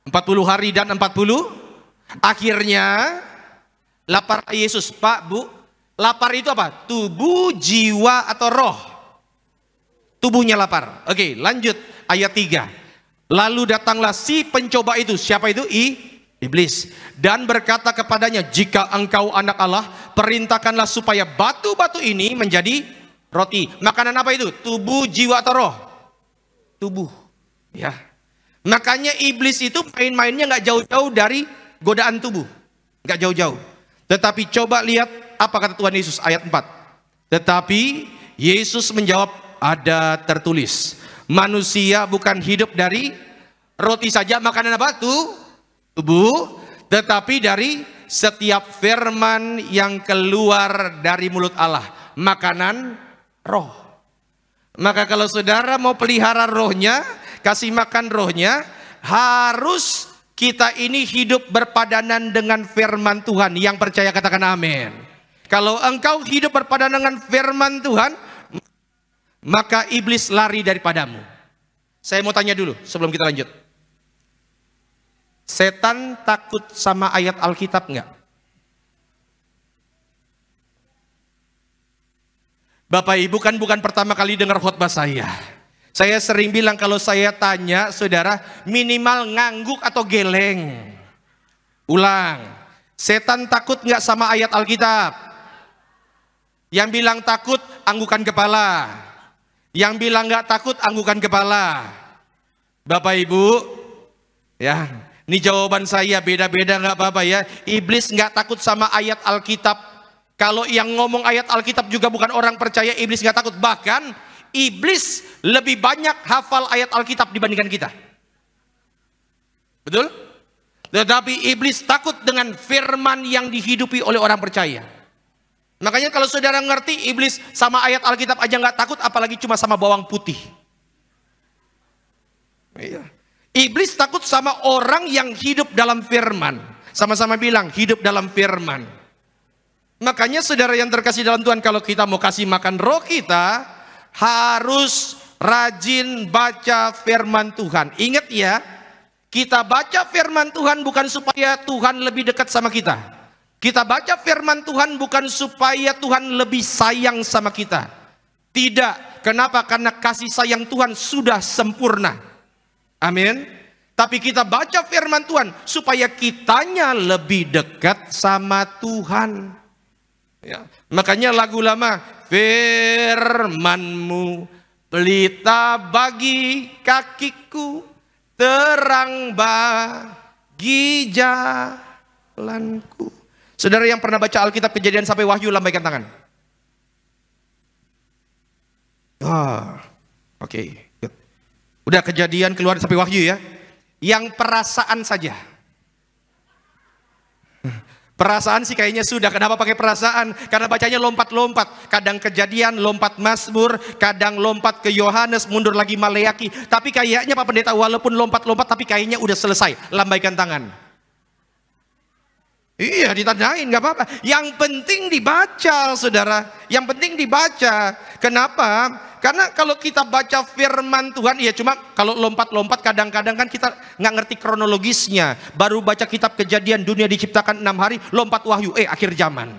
[SPEAKER 4] 40 hari dan 40, akhirnya lapar Yesus. Pak, Bu, lapar itu apa? Tubuh, jiwa, atau roh? Tubuhnya lapar. Oke, lanjut ayat 3. Lalu datanglah si pencoba itu. Siapa itu? Iblis. Dan berkata kepadanya, jika engkau anak Allah, perintahkanlah supaya batu-batu ini menjadi roti. Makanan apa itu? Tubuh, jiwa, atau roh? Tubuh. Ya. Makanya iblis itu main-mainnya nggak jauh-jauh dari godaan tubuh. Nggak jauh-jauh. Tetapi coba lihat apa kata Tuhan Yesus ayat 4. Tetapi Yesus menjawab, ada tertulis, manusia bukan hidup dari roti saja, makanan apa? Tubuh, tetapi dari setiap firman yang keluar dari mulut Allah, makanan roh. Maka kalau saudara mau pelihara rohnya, kasih makan rohnya, harus kita ini hidup berpadanan dengan firman Tuhan. Yang percaya katakan amin. Kalau engkau hidup berpadanan dengan firman Tuhan, maka iblis lari daripadamu. Saya mau tanya dulu sebelum kita lanjut. Setan takut sama ayat Alkitab enggak? Bapak Ibu kan bukan pertama kali dengar khotbah saya. Saya sering bilang kalau saya tanya saudara, minimal ngangguk atau geleng. Ulang. Setan takut nggak sama ayat Alkitab? Yang bilang takut, anggukan kepala. Yang bilang nggak takut, anggukan kepala. Bapak Ibu, ya, ini jawaban saya beda-beda nggak apa-apa ya. Iblis nggak takut sama ayat Alkitab. Kalau yang ngomong ayat Alkitab juga bukan orang percaya, iblis nggak takut. Bahkan iblis lebih banyak hafal ayat Alkitab dibandingkan kita. Betul? Tetapi iblis takut dengan firman yang dihidupi oleh orang percaya. Makanya kalau saudara ngerti iblis sama ayat Alkitab aja nggak takut, apalagi cuma sama bawang putih. Iya. Iblis takut sama orang yang hidup dalam firman. Sama-sama bilang hidup dalam firman. Makanya saudara yang terkasih dalam Tuhan, kalau kita mau kasih makan roh kita, harus rajin baca firman Tuhan. Ingat ya, kita baca firman Tuhan bukan supaya Tuhan lebih dekat sama kita. Kita baca firman Tuhan bukan supaya Tuhan lebih sayang sama kita. Tidak. Kenapa? Karena kasih sayang Tuhan sudah sempurna. Amin. Tapi kita baca firman Tuhan supaya kitanya lebih dekat sama Tuhan. Ya. Makanya lagu lama, firman-Mu pelita bagi kakiku, terang bagi jalanku. Saudara yang pernah baca Alkitab Kejadian sampai Wahyu, lambaikan tangan. Oke. Udah Kejadian keluar sampai Wahyu ya. Yang perasaan saja. Perasaan sih kayaknya sudah. Kenapa pakai perasaan? Karena bacanya lompat-lompat. Kadang Kejadian, lompat Mazmur, kadang lompat ke Yohanes, mundur lagi Maleaki. Tapi kayaknya Pak Pendeta, walaupun lompat-lompat, tapi kayaknya udah selesai. Lambaikan tangan. Iya, ditandain, nggak apa-apa. Yang penting dibaca, saudara. Yang penting dibaca. Kenapa? Karena kalau kita baca firman Tuhan, ya cuma kalau lompat-lompat kadang-kadang kan kita nggak ngerti kronologisnya. Baru baca kitab Kejadian, dunia diciptakan 6 hari, lompat Wahyu, akhir zaman.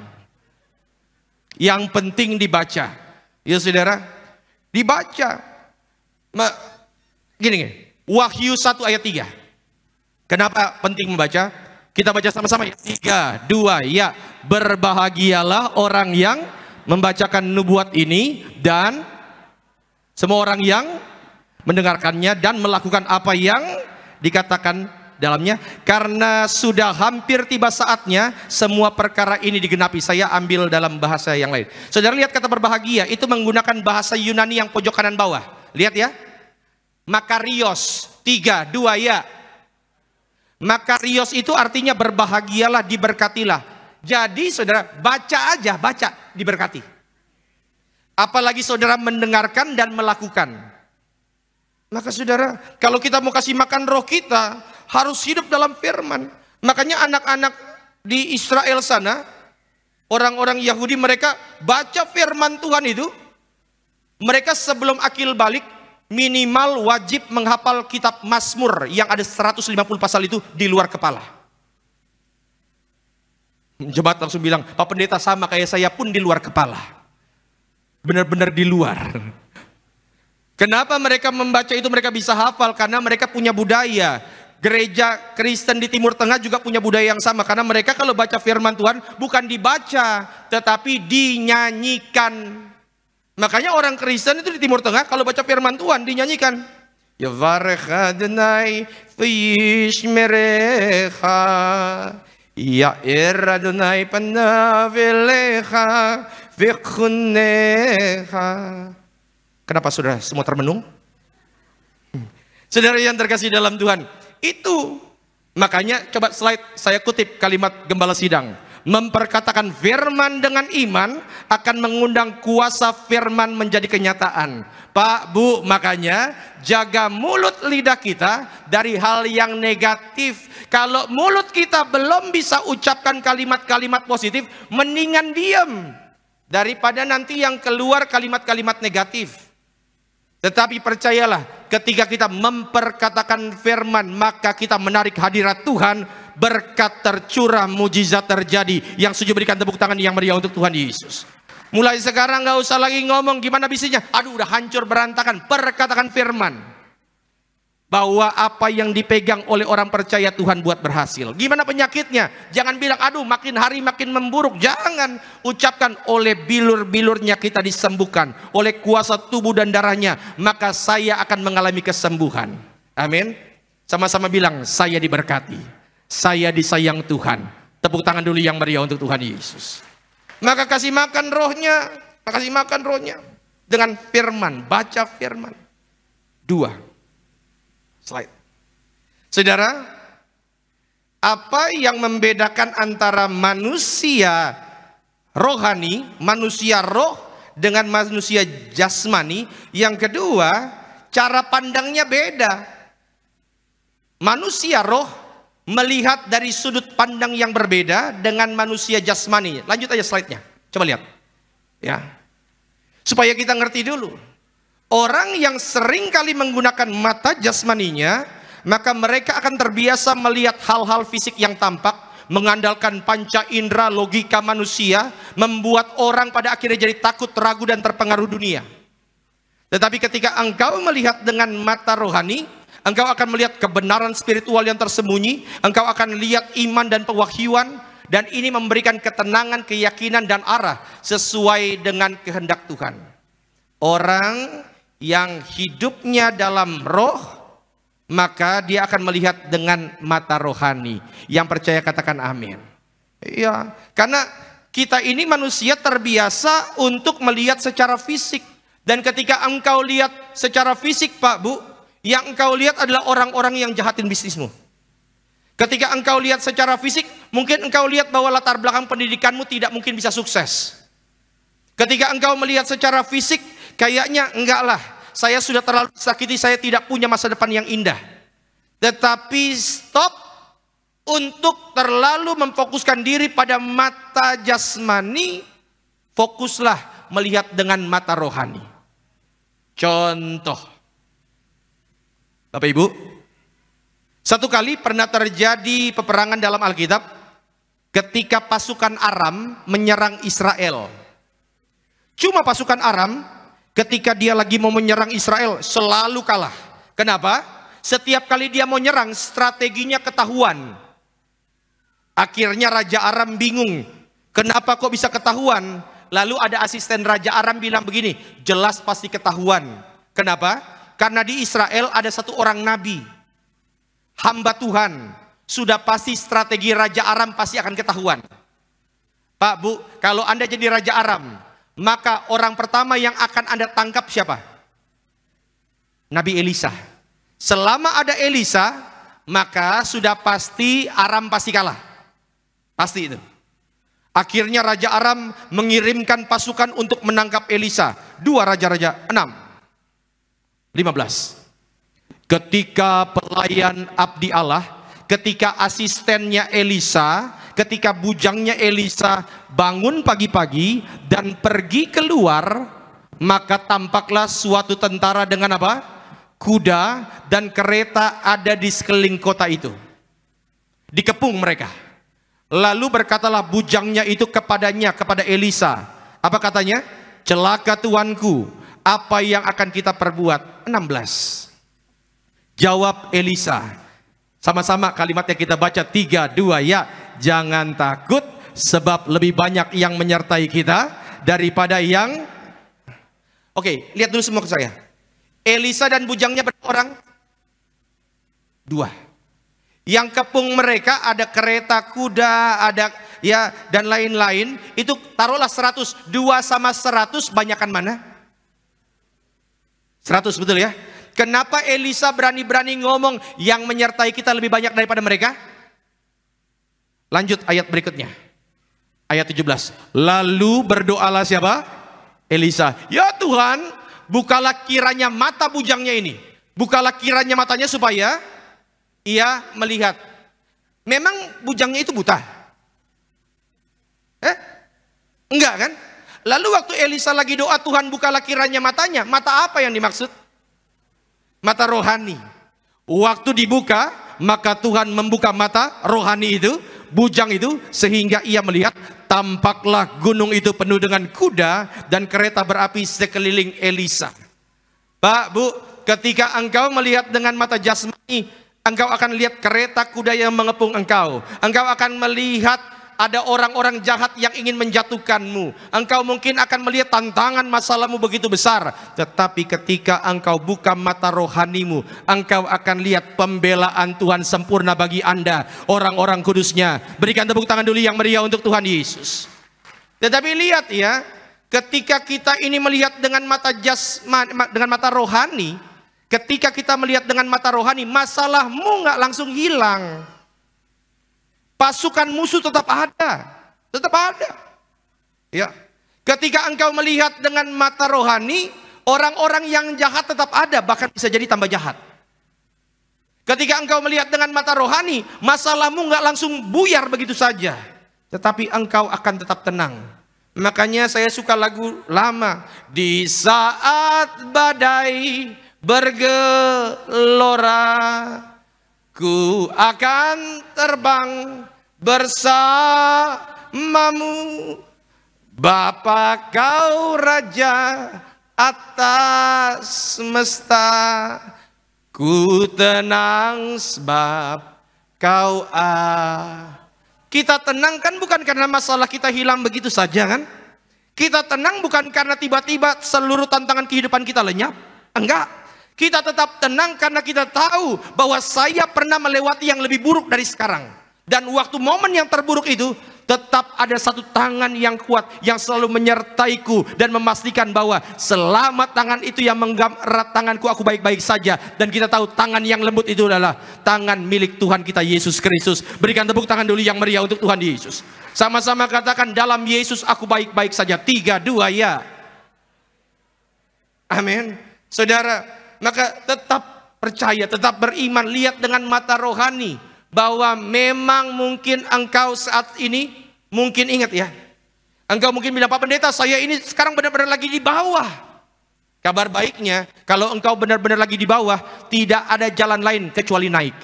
[SPEAKER 4] Yang penting dibaca. Ya saudara, dibaca. Gini, Wahyu 1 ayat 3. Kenapa penting membaca? Kita baca sama-sama ya. 3, 2, ya. Berbahagialah orang yang membacakan nubuat ini dan semua orang yang mendengarkannya dan melakukan apa yang dikatakan dalamnya. Karena sudah hampir tiba saatnya semua perkara ini digenapi. Saya ambil dalam bahasa yang lain. Saudara lihat kata berbahagia itu menggunakan bahasa Yunani yang pojok kanan bawah. Lihat ya. Makarios. 3, 2, ya. Makarios itu artinya berbahagialah, diberkatilah. Jadi saudara baca aja, baca, diberkati. Apalagi saudara mendengarkan dan melakukan. Maka saudara, kalau kita mau kasih makan roh kita, harus hidup dalam firman. Makanya anak-anak di Israel sana, orang-orang Yahudi, mereka baca firman Tuhan itu, mereka sebelum akil balik, minimal wajib menghafal kitab Mazmur yang ada 150 pasal itu di luar kepala. Jemaat langsung bilang, Pak Pendeta sama kayak saya pun di luar kepala. Benar-benar di luar. Kenapa mereka membaca itu mereka bisa hafal? Karena mereka punya budaya. Gereja Kristen di Timur Tengah juga punya budaya yang sama. Karena mereka kalau baca firman Tuhan bukan dibaca, tetapi dinyanyikan. Makanya orang Kristen itu di Timur Tengah kalau baca firman Tuhan dinyanyikan. Yavarech Adonai v'yishmerecha, Ya'ir Adonai panav elecha v'chunecha. Kenapa saudara semua termenung? Saudara yang terkasih dalam Tuhan, itu makanya coba slide saya kutip kalimat gembala sidang. Memperkatakan firman dengan iman akan mengundang kuasa firman menjadi kenyataan. Pak, Bu, makanya jaga mulut lidah kita dari hal yang negatif. Kalau mulut kita belum bisa ucapkan kalimat-kalimat positif, mendingan diam daripada nanti yang keluar kalimat-kalimat negatif. Tetapi percayalah, ketika kita memperkatakan firman, maka kita menarik hadirat Tuhan, berkat tercurah, mujizat terjadi. Yang setuju berikan tepuk tangan yang meriah untuk Tuhan Yesus. Mulai sekarang gak usah lagi ngomong gimana bisnisnya. Aduh udah hancur berantakan. Perkatakan firman. bahwa apa yang dipegang oleh orang percaya Tuhan buat berhasil. Gimana penyakitnya? Jangan bilang, aduh makin hari makin memburuk. Jangan. Ucapkan, oleh bilur-bilurnya kita disembuhkan, oleh kuasa tubuh dan darahnya, maka saya akan mengalami kesembuhan. Amin. Sama-sama bilang, saya diberkati, saya disayang Tuhan. Tepuk tangan dulu yang meriah untuk Tuhan Yesus. Maka kasih makan rohnya, kasih makan rohnya dengan firman, baca firman. 2 slide. Saudara, apa yang membedakan antara manusia rohani, manusia roh dengan manusia jasmani? Yang kedua, cara pandangnya beda. Manusia roh melihat dari sudut pandang yang berbeda dengan manusia jasmani. Lanjut aja slide-nya. Coba lihat. Ya. Supaya kita ngerti dulu. Orang yang sering kali menggunakan mata jasmaninya, maka mereka akan terbiasa melihat hal-hal fisik yang tampak, mengandalkan panca indera logika manusia, membuat orang pada akhirnya jadi takut, ragu, dan terpengaruh dunia. Tetapi ketika engkau melihat dengan mata rohani, engkau akan melihat kebenaran spiritual yang tersembunyi, engkau akan lihat iman dan pewahyuan, dan ini memberikan ketenangan, keyakinan, dan arah sesuai dengan kehendak Tuhan. Orang yang hidupnya dalam roh, maka dia akan melihat dengan mata rohani. Yang percaya katakan amin. Ya, karena kita ini manusia terbiasa untuk melihat secara fisik. Dan ketika engkau lihat secara fisik, Pak Bu, yang engkau lihat adalah orang-orang yang jahatin bisnismu. Ketika engkau lihat secara fisik, mungkin engkau lihat bahwa latar belakang pendidikanmu tidak mungkin bisa sukses. Ketika engkau melihat secara fisik, kayaknya enggak lah, saya sudah terlalu sakiti, saya tidak punya masa depan yang indah. Tetapi stop untuk terlalu memfokuskan diri pada mata jasmani, fokuslah melihat dengan mata rohani. Contoh, Bapak Ibu, satu kali pernah terjadi peperangan dalam Alkitab ketika pasukan Aram menyerang Israel. Cuma pasukan Aram ketika dia lagi mau menyerang Israel selalu kalah. Kenapa? Setiap kali dia mau nyerang, strateginya ketahuan. Akhirnya Raja Aram bingung, kenapa kok bisa ketahuan? Lalu ada asisten Raja Aram bilang begini, jelas pasti ketahuan. Kenapa? Karena di Israel ada satu orang nabi, hamba Tuhan. Sudah pasti strategi Raja Aram pasti akan ketahuan. Pak Bu, kalau Anda jadi Raja Aram, maka orang pertama yang akan Anda tangkap siapa? Nabi Elisa. Selama ada Elisa, maka sudah pasti Aram pasti kalah. Pasti itu. Akhirnya Raja Aram mengirimkan pasukan untuk menangkap Elisa. 2 Raja-Raja 6:15. Ketika pelayan abdi Allah, ketika asistennya Elisa, ketika bujangnya Elisa bangun pagi-pagi dan pergi keluar, maka tampaklah suatu tentara dengan apa? Kuda dan kereta ada di sekeliling kota itu. Dikepung mereka. Lalu berkatalah bujangnya itu kepadanya, kepada Elisa. Apa katanya? Celaka tuanku, apa yang akan kita perbuat? 16. Jawab Elisa. Sama-sama kalimatnya kita baca 3, 2, ya. Jangan takut, sebab lebih banyak yang menyertai kita daripada yang... Oke, lihat dulu semua ke saya. Elisa dan bujangnya berapa orang? 2. Yang kepung mereka ada kereta, kuda, ada ya dan lain-lain. Itu taruhlah 100. 2 sama 100 banyakan mana? 100, betul ya? Kenapa Elisa berani-berani ngomong yang menyertai kita lebih banyak daripada mereka? Lanjut ayat berikutnya. Ayat 17. Lalu berdoalah siapa? Elisa. Ya Tuhan, bukalah kiranya mata bujangnya ini. Bukalah kiranya matanya supaya ia melihat. Memang bujangnya itu buta? Enggak kan? Lalu waktu Elisa lagi doa, Tuhan bukalah kiranya matanya. Mata apa yang dimaksud? Mata rohani. Waktu dibuka, maka Tuhan membuka mata rohani itu, bujang itu, sehingga ia melihat. Tampaklah gunung itu penuh dengan kuda dan kereta berapi sekeliling Elisa. Pak Bu, ketika engkau melihat dengan mata jasmani, engkau akan lihat kereta kuda yang mengepung engkau. Engkau akan melihat ada orang-orang jahat yang ingin menjatuhkanmu. Engkau mungkin akan melihat tantangan masalahmu begitu besar. Tetapi ketika engkau buka mata rohanimu, engkau akan lihat pembelaan Tuhan sempurna bagi Anda, orang-orang kudusnya. Berikan tepuk tangan dulu yang meriah untuk Tuhan Yesus. Tetapi lihat ya, ketika kita ini melihat dengan mata dengan mata rohani, ketika kita melihat dengan mata rohani, masalahmu nggak langsung hilang. Pasukan musuh tetap ada, ya. Ketika engkau melihat dengan mata rohani, orang-orang yang jahat tetap ada, bahkan bisa jadi tambah jahat. Ketika engkau melihat dengan mata rohani, masalahmu nggak langsung buyar begitu saja, tetapi engkau akan tetap tenang. Makanya saya suka lagu lama, di saat badai bergelora, ku akan terbang bersamamu, Bapa kau Raja atas semesta, ku tenang sebab kau Kita tenang kan bukan karena masalah kita hilang begitu saja kan? Kita tenang bukan karena tiba-tiba seluruh tantangan kehidupan kita lenyap. Enggak. Kita tetap tenang karena kita tahu bahwa saya pernah melewati yang lebih buruk dari sekarang. Dan waktu momen yang terburuk itu, tetap ada satu tangan yang kuat yang selalu menyertaiku dan memastikan bahwa selama tangan itu yang menggenggam erat tanganku, aku baik-baik saja. Dan kita tahu tangan yang lembut itu adalah tangan milik Tuhan kita Yesus Kristus. Berikan tepuk tangan dulu yang meriah untuk Tuhan Yesus. Sama-sama katakan, dalam Yesus aku baik-baik saja. 3, 2 ya. Amin. Saudara, maka tetap percaya, tetap beriman, lihat dengan mata rohani bahwa memang mungkin engkau saat ini, mungkin ingat ya, engkau mungkin bilang, Pak Pendeta, saya ini sekarang benar-benar lagi di bawah. Kabar baiknya, kalau engkau benar-benar lagi di bawah, tidak ada jalan lain kecuali naik.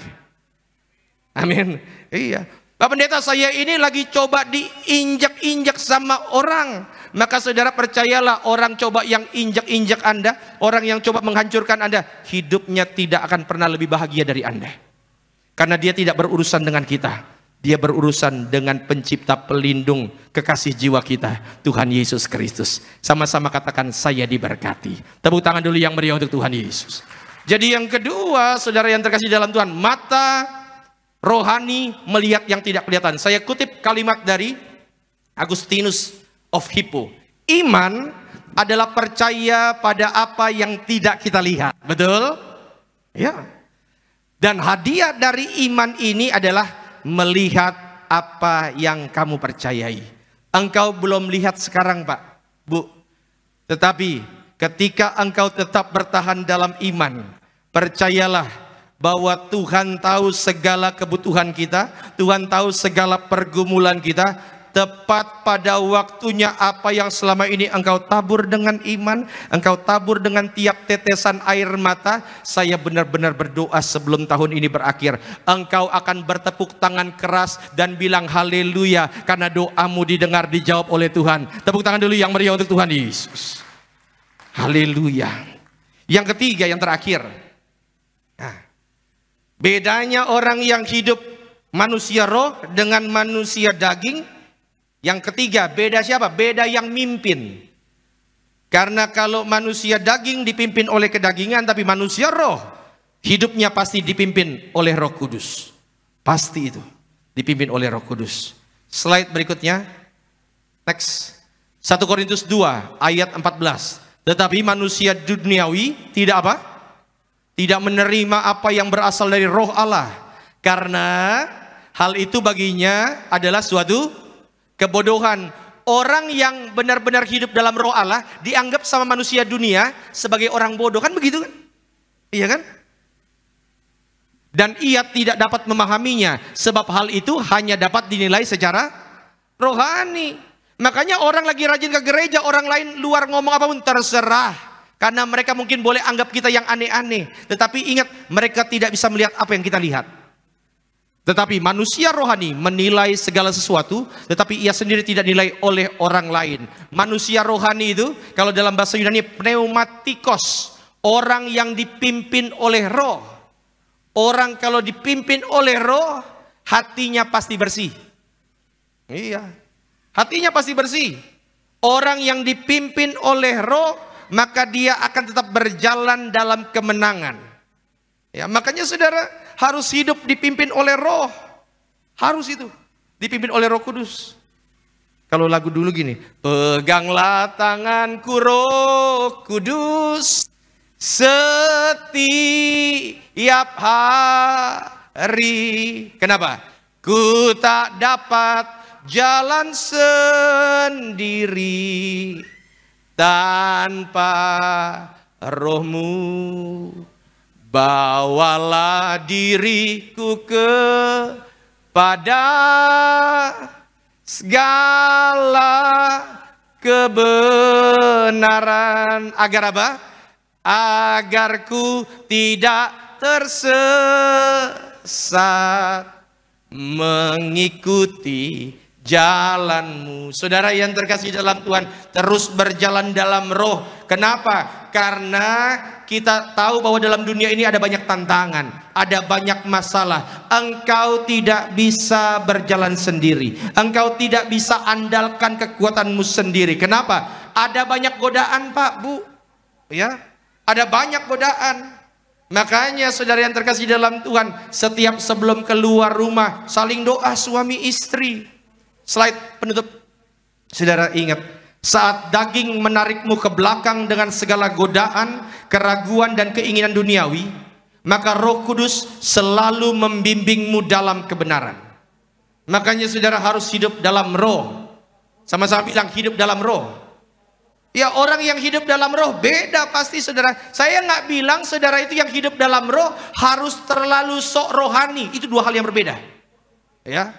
[SPEAKER 4] Amin. Iya. Pak Pendeta, saya ini lagi coba diinjak-injak sama orang. Maka saudara percayalah, orang coba yang injak-injak Anda, orang yang coba menghancurkan Anda, hidupnya tidak akan pernah lebih bahagia dari Anda. Karena dia tidak berurusan dengan kita, dia berurusan dengan pencipta pelindung kekasih jiwa kita, Tuhan Yesus Kristus. Sama-sama katakan, saya diberkati. Tepuk tangan dulu yang meriah untuk Tuhan Yesus. Jadi yang kedua, saudara yang terkasih dalam Tuhan, mata rohani melihat yang tidak kelihatan. Saya kutip kalimat dari Agustinus of Hippo. Iman adalah percaya pada apa yang tidak kita lihat. Betul? Ya. Dan hadiah dari iman ini adalah melihat apa yang kamu percayai. Engkau belum lihat sekarang, Pak, Bu. Tetapi ketika engkau tetap bertahan dalam iman, percayalah bahwa Tuhan tahu segala kebutuhan kita, Tuhan tahu segala pergumulan kita. Tepat pada waktunya apa yang selama ini engkau tabur dengan iman, engkau tabur dengan tiap tetesan air mata. Saya benar-benar berdoa sebelum tahun ini berakhir, engkau akan bertepuk tangan keras dan bilang haleluya, karena doamu didengar, dijawab oleh Tuhan. Tepuk tangan dulu yang meriah untuk Tuhan Yesus. Haleluya. Yang ketiga, yang terakhir, nah, bedanya orang yang hidup manusia roh dengan manusia daging. Yang ketiga, beda siapa? Beda yang mimpin. Karena kalau manusia daging dipimpin oleh kedagingan, tapi manusia roh hidupnya pasti dipimpin oleh Roh Kudus. Pasti itu, dipimpin oleh Roh Kudus. Slide berikutnya. Next. 1 Korintus 2 ayat 14. Tetapi manusia duniawi tidak apa? Tidak menerima apa yang berasal dari Roh Allah. Karena hal itu baginya adalah suatu kebodohan. Orang yang benar-benar hidup dalam Roh Allah dianggap sama manusia dunia sebagai orang bodoh, kan begitu kan? Iya kan? Dan ia tidak dapat memahaminya, sebab hal itu hanya dapat dinilai secara rohani. Makanya orang lagi rajin ke gereja, orang lain luar ngomong apapun terserah, karena mereka mungkin boleh anggap kita yang aneh-aneh. Tetapi ingat, mereka tidak bisa melihat apa yang kita lihat. Tetapi manusia rohani menilai segala sesuatu, tetapi ia sendiri tidak dinilai oleh orang lain. Manusia rohani itu, kalau dalam bahasa Yunani pneumatikos, orang yang dipimpin oleh roh. Orang kalau dipimpin oleh roh, hatinya pasti bersih. Iya, hatinya pasti bersih. Orang yang dipimpin oleh roh, maka dia akan tetap berjalan dalam kemenangan. Ya, makanya saudara harus hidup dipimpin oleh roh. Harus itu, dipimpin oleh Roh Kudus. Kalau lagu dulu gini, peganglah tanganku Roh Kudus setiap hari. Kenapa? Ku tak dapat jalan sendiri tanpa rohmu. Bawalah diriku kepada segala kebenaran. Agar apa? Agar ku tidak tersesat mengikuti jalanmu. Saudara yang terkasih dalam Tuhan, terus berjalan dalam roh. Kenapa? Karena kita tahu bahwa dalam dunia ini ada banyak tantangan, ada banyak masalah. Engkau tidak bisa berjalan sendiri. Engkau tidak bisa andalkan kekuatanmu sendiri. Kenapa? Ada banyak godaan, Pak, Bu. Ya, ada banyak godaan. Makanya saudara yang terkasih dalam Tuhan, setiap sebelum keluar rumah saling doa suami istri. Slide penutup. Saudara ingat, saat daging menarikmu ke belakang dengan segala godaan, keraguan dan keinginan duniawi, maka Roh Kudus selalu membimbingmu dalam kebenaran. Makanya saudara harus hidup dalam roh. Sama-sama bilang hidup dalam roh. Ya, orang yang hidup dalam roh beda pasti saudara. Saya nggak bilang saudara itu yang hidup dalam roh harus terlalu sok rohani. Itu dua hal yang berbeda. Ya,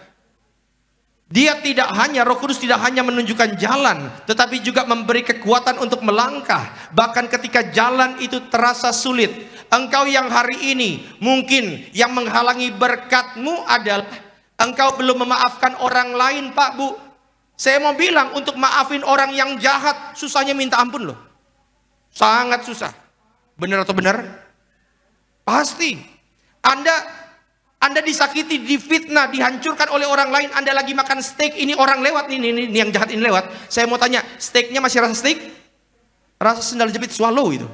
[SPEAKER 4] dia tidak hanya, Roh Kudus tidak hanya menunjukkan jalan, tetapi juga memberi kekuatan untuk melangkah. Bahkan ketika jalan itu terasa sulit, engkau yang hari ini mungkin yang menghalangi berkatmu adalah engkau belum memaafkan orang lain, Pak, Bu. Saya mau bilang, untuk maafin orang yang jahat, susahnya minta ampun loh. Sangat susah. Benar atau benar? Pasti. Anda disakiti, difitnah, dihancurkan oleh orang lain. Anda lagi makan steak, ini orang lewat, ini yang jahat ini lewat. Saya mau tanya, steaknya masih rasa steak? Rasa sendal jepit swallow itu.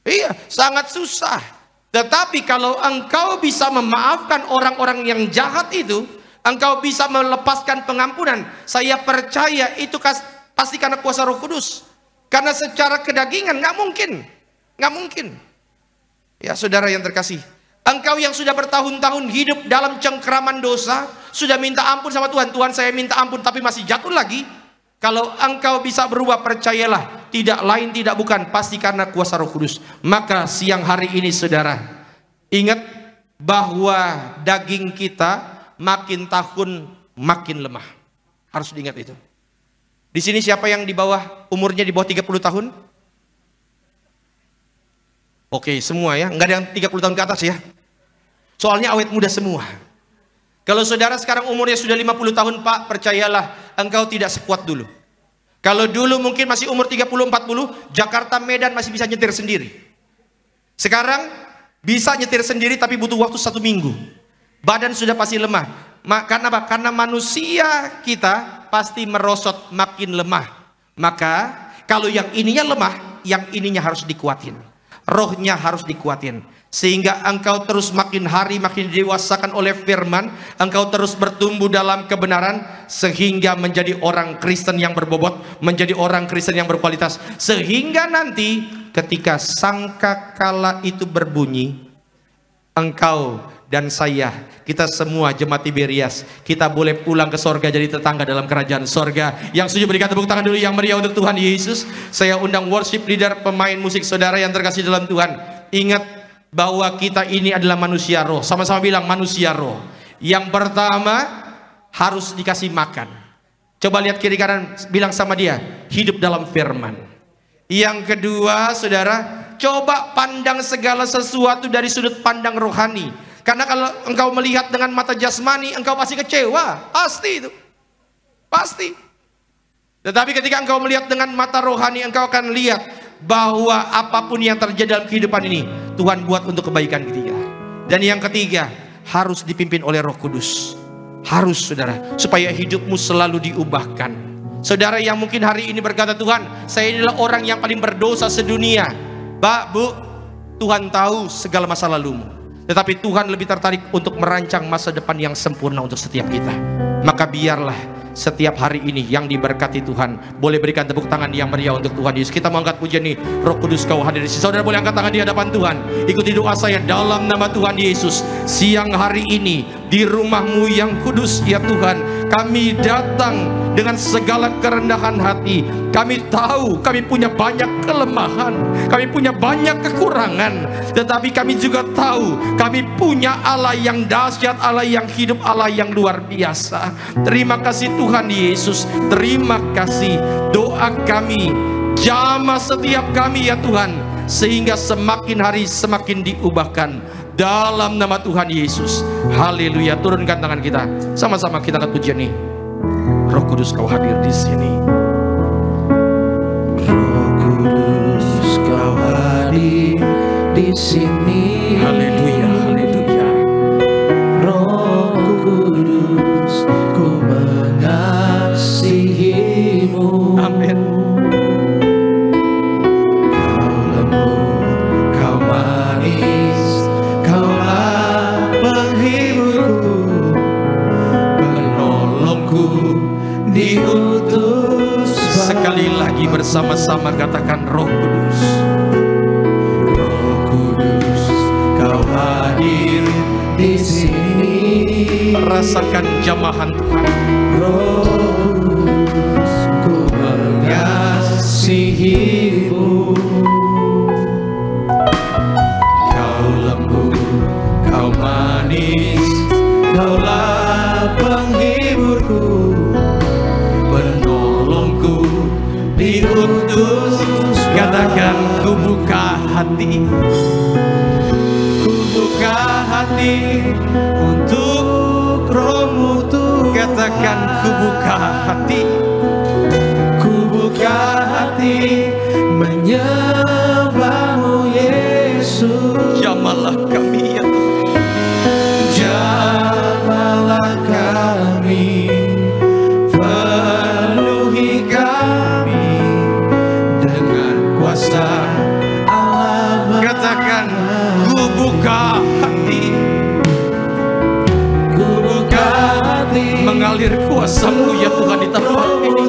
[SPEAKER 4] Iya, sangat susah. Tetapi kalau engkau bisa memaafkan orang-orang yang jahat itu, engkau bisa melepaskan pengampunan. Saya percaya itu pasti karena kuasa Roh Kudus. Karena secara kedagingan nggak mungkin, nggak mungkin. Ya saudara yang terkasih, engkau yang sudah bertahun-tahun hidup dalam cengkeraman dosa, sudah minta ampun sama Tuhan. Tuhan, saya minta ampun, tapi masih jatuh lagi. Kalau engkau bisa berubah, percayalah, tidak lain tidak bukan, pasti karena kuasa Roh Kudus. Maka siang hari ini saudara, ingat bahwa daging kita makin tahun makin lemah. Harus diingat itu. Di sini siapa yang di bawah, umurnya di bawah 30 tahun? Oke, semua ya. Enggak ada yang 30 tahun ke atas ya. Soalnya awet muda semua. Kalau saudara sekarang umurnya sudah 50 tahun, Pak, percayalah, engkau tidak sekuat dulu. Kalau dulu mungkin masih umur 30-40, Jakarta Medan masih bisa nyetir sendiri. Sekarang bisa nyetir sendiri tapi butuh waktu 1 minggu. Badan sudah pasti lemah. Karena apa? Karena manusia kita pasti merosot, makin lemah. Maka kalau yang ininya lemah, yang ininya harus dikuatin. Rohnya harus dikuatin. Sehingga engkau terus makin hari makin didewasakan oleh firman. Engkau terus bertumbuh dalam kebenaran. Sehingga menjadi orang Kristen yang berbobot. Menjadi orang Kristen yang berkualitas. Sehingga nanti ketika sangkakala itu berbunyi, engkau dan saya, kita semua jemaat Tiberias, kita boleh pulang ke sorga jadi tetangga dalam kerajaan sorga. Yang setuju berikan tepuk tangan dulu yang meriah untuk Tuhan Yesus. Saya undang worship leader, pemain musik saudara yang terkasih dalam Tuhan. Ingat bahwa kita ini adalah manusia roh. Sama-sama bilang manusia roh. Yang pertama harus dikasih makan. Coba lihat kiri kanan, bilang sama dia, hidup dalam firman. Yang kedua saudara, coba pandang segala sesuatu dari sudut pandang rohani. Karena kalau engkau melihat dengan mata jasmani, engkau pasti kecewa. Pasti itu. Pasti. Tetapi ketika engkau melihat dengan mata rohani, engkau akan lihat bahwa apapun yang terjadi dalam kehidupan ini Tuhan buat untuk kebaikan kita. Dan yang ketiga, harus dipimpin oleh Roh Kudus. Harus, saudara, supaya hidupmu selalu diubahkan. Saudara yang mungkin hari ini berkata, Tuhan, saya inilah orang yang paling berdosa sedunia. Pak, Bu, Tuhan tahu segala masa lalumu, tetapi Tuhan lebih tertarik untuk merancang masa depan yang sempurna untuk setiap kita. Maka biarlah setiap hari ini yang diberkati Tuhan. Boleh berikan tepuk tangan yang meriah untuk Tuhan Yesus. Kita mau angkat pujian nih, Roh Kudus Kau hadir di sini. Saudara boleh angkat tangan di hadapan Tuhan. Ikuti doa saya dalam nama Tuhan Yesus. Siang hari ini di rumahmu yang kudus ya Tuhan, kami datang dengan segala kerendahan hati. Kami tahu kami punya banyak kelemahan, kami punya banyak kekurangan, tetapi kami juga tahu kami punya Allah yang dahsyat, Allah yang hidup, Allah yang luar biasa. Terima kasih Tuhan Yesus. Terima kasih. Doa kami, jamah setiap kami ya Tuhan, sehingga semakin hari semakin diubahkan dalam nama Tuhan Yesus. Haleluya. Turunkan tangan kita, sama-sama kita angkat pujian nih. Roh Kudus Kau hadir di sini.
[SPEAKER 1] Roh Kudus Kau hadir di sini.
[SPEAKER 4] Haleluya, haleluya.
[SPEAKER 1] Roh Kudus, Ku mengasihimu.
[SPEAKER 4] Amin.
[SPEAKER 1] Kau lembut, Kau manis, Kaulah penghiburku, penolongku, diutus.
[SPEAKER 4] Sekali lagi bersama-sama katakan, Roh Kudus.
[SPEAKER 1] Roh Kudus, Kau hadir di sini.
[SPEAKER 4] Rasakan jamahan Tuhan.
[SPEAKER 1] Roh Kudus, Ku mengasihimu. Kau lembut, Kau manis, Kaulah penghiburku, penolongku, diutus.
[SPEAKER 4] Katakan, ku buka hati.
[SPEAKER 1] Ku buka hati untuk Roh-Mu Tuhan.
[SPEAKER 4] Katakan, ku buka hati.
[SPEAKER 1] Ku buka hati menyembah-Mu Yesus.
[SPEAKER 4] Jamahlah kami ya Tuhan.
[SPEAKER 1] Jamahlah kami, penuhi kami dengan kuasa Allah.
[SPEAKER 4] Katakan, ku buka hati.
[SPEAKER 1] Ku buka hati,
[SPEAKER 4] Mengalir kuasa-Mu ya Tuhan di tempat ini.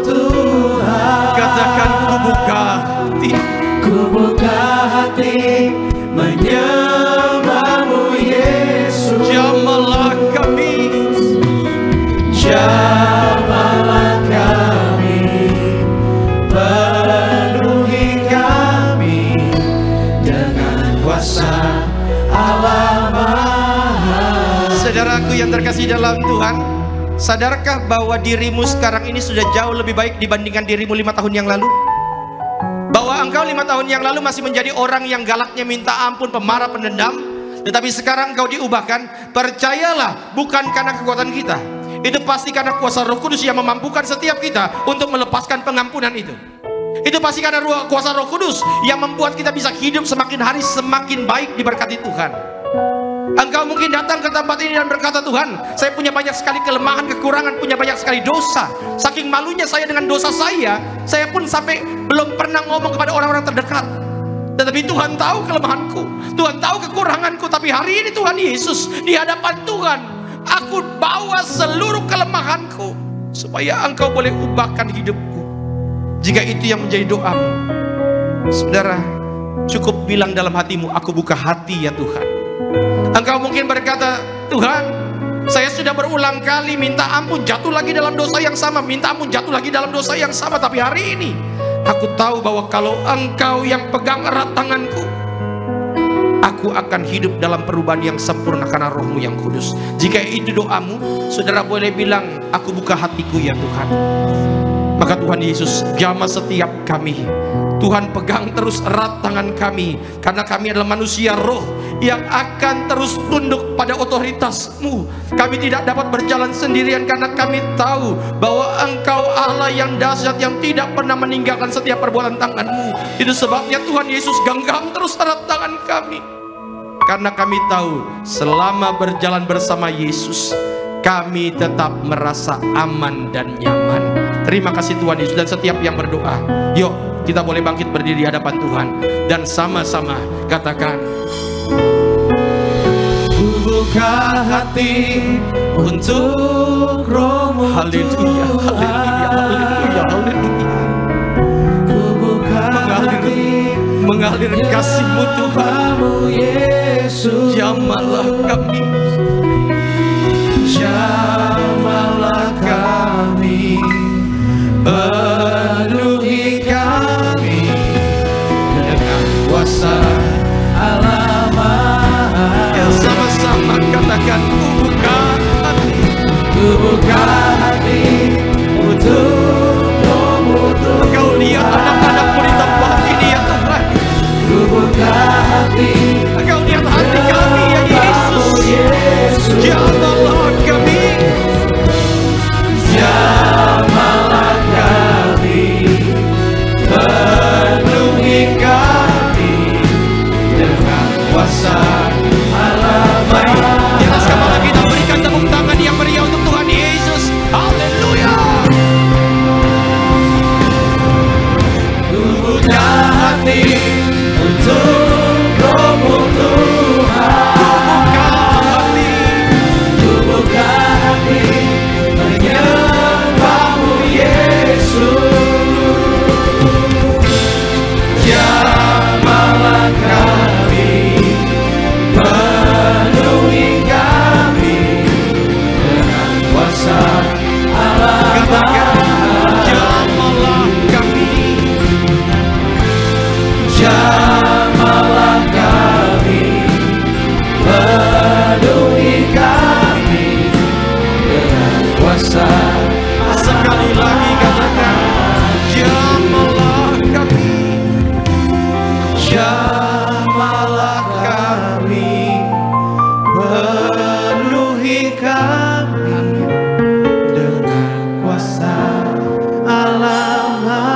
[SPEAKER 4] Katakan, ku buka hati.
[SPEAKER 1] ku buka hati menyembah-Mu Yesus.
[SPEAKER 4] Jamahlah kami.
[SPEAKER 1] Jamahlah kami, penuhi kami dengan kuasa Allah Maha.
[SPEAKER 4] Saudaraku yang terkasih dalam Tuhan, sadarkah bahwa dirimu sekarang ini sudah jauh lebih baik dibandingkan dirimu 5 tahun yang lalu? Bahwa engkau 5 tahun yang lalu masih menjadi orang yang galaknya minta ampun, pemarah, pendendam, tetapi sekarang engkau diubahkan. Percayalah, bukan karena kekuatan kita, itu pasti karena kuasa Roh Kudus yang memampukan setiap kita untuk melepaskan pengampunan itu. Itu pasti karena kuasa Roh Kudus yang membuat kita bisa hidup semakin hari semakin baik diberkati Tuhan. Engkau mungkin datang ke tempat ini dan berkata, Tuhan, saya punya banyak sekali kelemahan, kekurangan, punya banyak sekali dosa. Saking malunya saya dengan dosa saya pun sampai belum pernah ngomong kepada orang-orang terdekat. Tetapi Tuhan tahu kelemahanku, Tuhan tahu kekuranganku. Tapi hari ini Tuhan Yesus, di hadapan Tuhan, aku bawa seluruh kelemahanku, supaya Engkau boleh ubahkan hidupku. Jika itu yang menjadi doamu, saudara, cukup bilang dalam hatimu, aku buka hati ya Tuhan. Engkau mungkin berkata, Tuhan, saya sudah berulang kali minta ampun, jatuh lagi dalam dosa yang sama, minta ampun, jatuh lagi dalam dosa yang sama. Tapi hari ini aku tahu bahwa kalau Engkau yang pegang erat tanganku, aku akan hidup dalam perubahan yang sempurna karena Roh-Mu yang kudus. Jika itu doamu, saudara boleh bilang, aku buka hatiku ya Tuhan. Maka Tuhan Yesus jamah setiap kami. Tuhan pegang terus erat tangan kami, karena kami adalah manusia roh yang akan terus tunduk pada otoritas-Mu. Kami tidak dapat berjalan sendirian karena kami tahu bahwa Engkau Allah yang dahsyat, yang tidak pernah meninggalkan setiap perbuatan tangan-Mu. Itu sebabnya Tuhan Yesus genggam terus erat tangan kami. Karena kami tahu selama berjalan bersama Yesus, kami tetap merasa aman dan nyaman. Terima kasih Tuhan Yesus. Dan setiap yang berdoa, yuk kita boleh bangkit berdiri di hadapan Tuhan dan sama-sama katakan,
[SPEAKER 1] Ku buka hati untuk Roh-Mu
[SPEAKER 4] haleluya, haleluya, haleluya, haleluya.
[SPEAKER 1] Ku buka hati
[SPEAKER 4] Mengalir kasih-Mu Tuhan,
[SPEAKER 1] Yesus.
[SPEAKER 4] jamahlah kami,
[SPEAKER 1] Jamahlah kami, penuhi kami dengan kuasa Allah Maha.
[SPEAKER 4] yang sama-sama katakan, ku buka hati,
[SPEAKER 1] Ku buka hati untuk Roh-Mu.
[SPEAKER 4] Engkau lihat anak-anak-Mu di tempat ini ya Tuhan.
[SPEAKER 1] Ku buka hati,
[SPEAKER 4] Engkau lihat hati kami ya Yesus. Jamahlah kami,
[SPEAKER 1] jamahlah kami, penuhi kami dengan kuasa Allah Maha.
[SPEAKER 4] di atas kepala kita berikan tepuk tangan yang meriah untuk Tuhan Yesus. Haleluya.
[SPEAKER 1] Ku buka hati untuk Roh-Mu Tuhan.
[SPEAKER 4] Buka hati,
[SPEAKER 1] Ku buka hati menyembah-Mu Yesus. Jamahlah kami, penuhi kami dengan kuasa Allah
[SPEAKER 4] katakan,
[SPEAKER 1] Maha.
[SPEAKER 4] jamahlah kami,
[SPEAKER 1] Jamahlah kami, penuhi kami dengan kuasa.
[SPEAKER 4] sekali lagi katakan, jamahlah kami,
[SPEAKER 1] Jamahlah kami, penuhi kami dengan kuasa Allah Maha.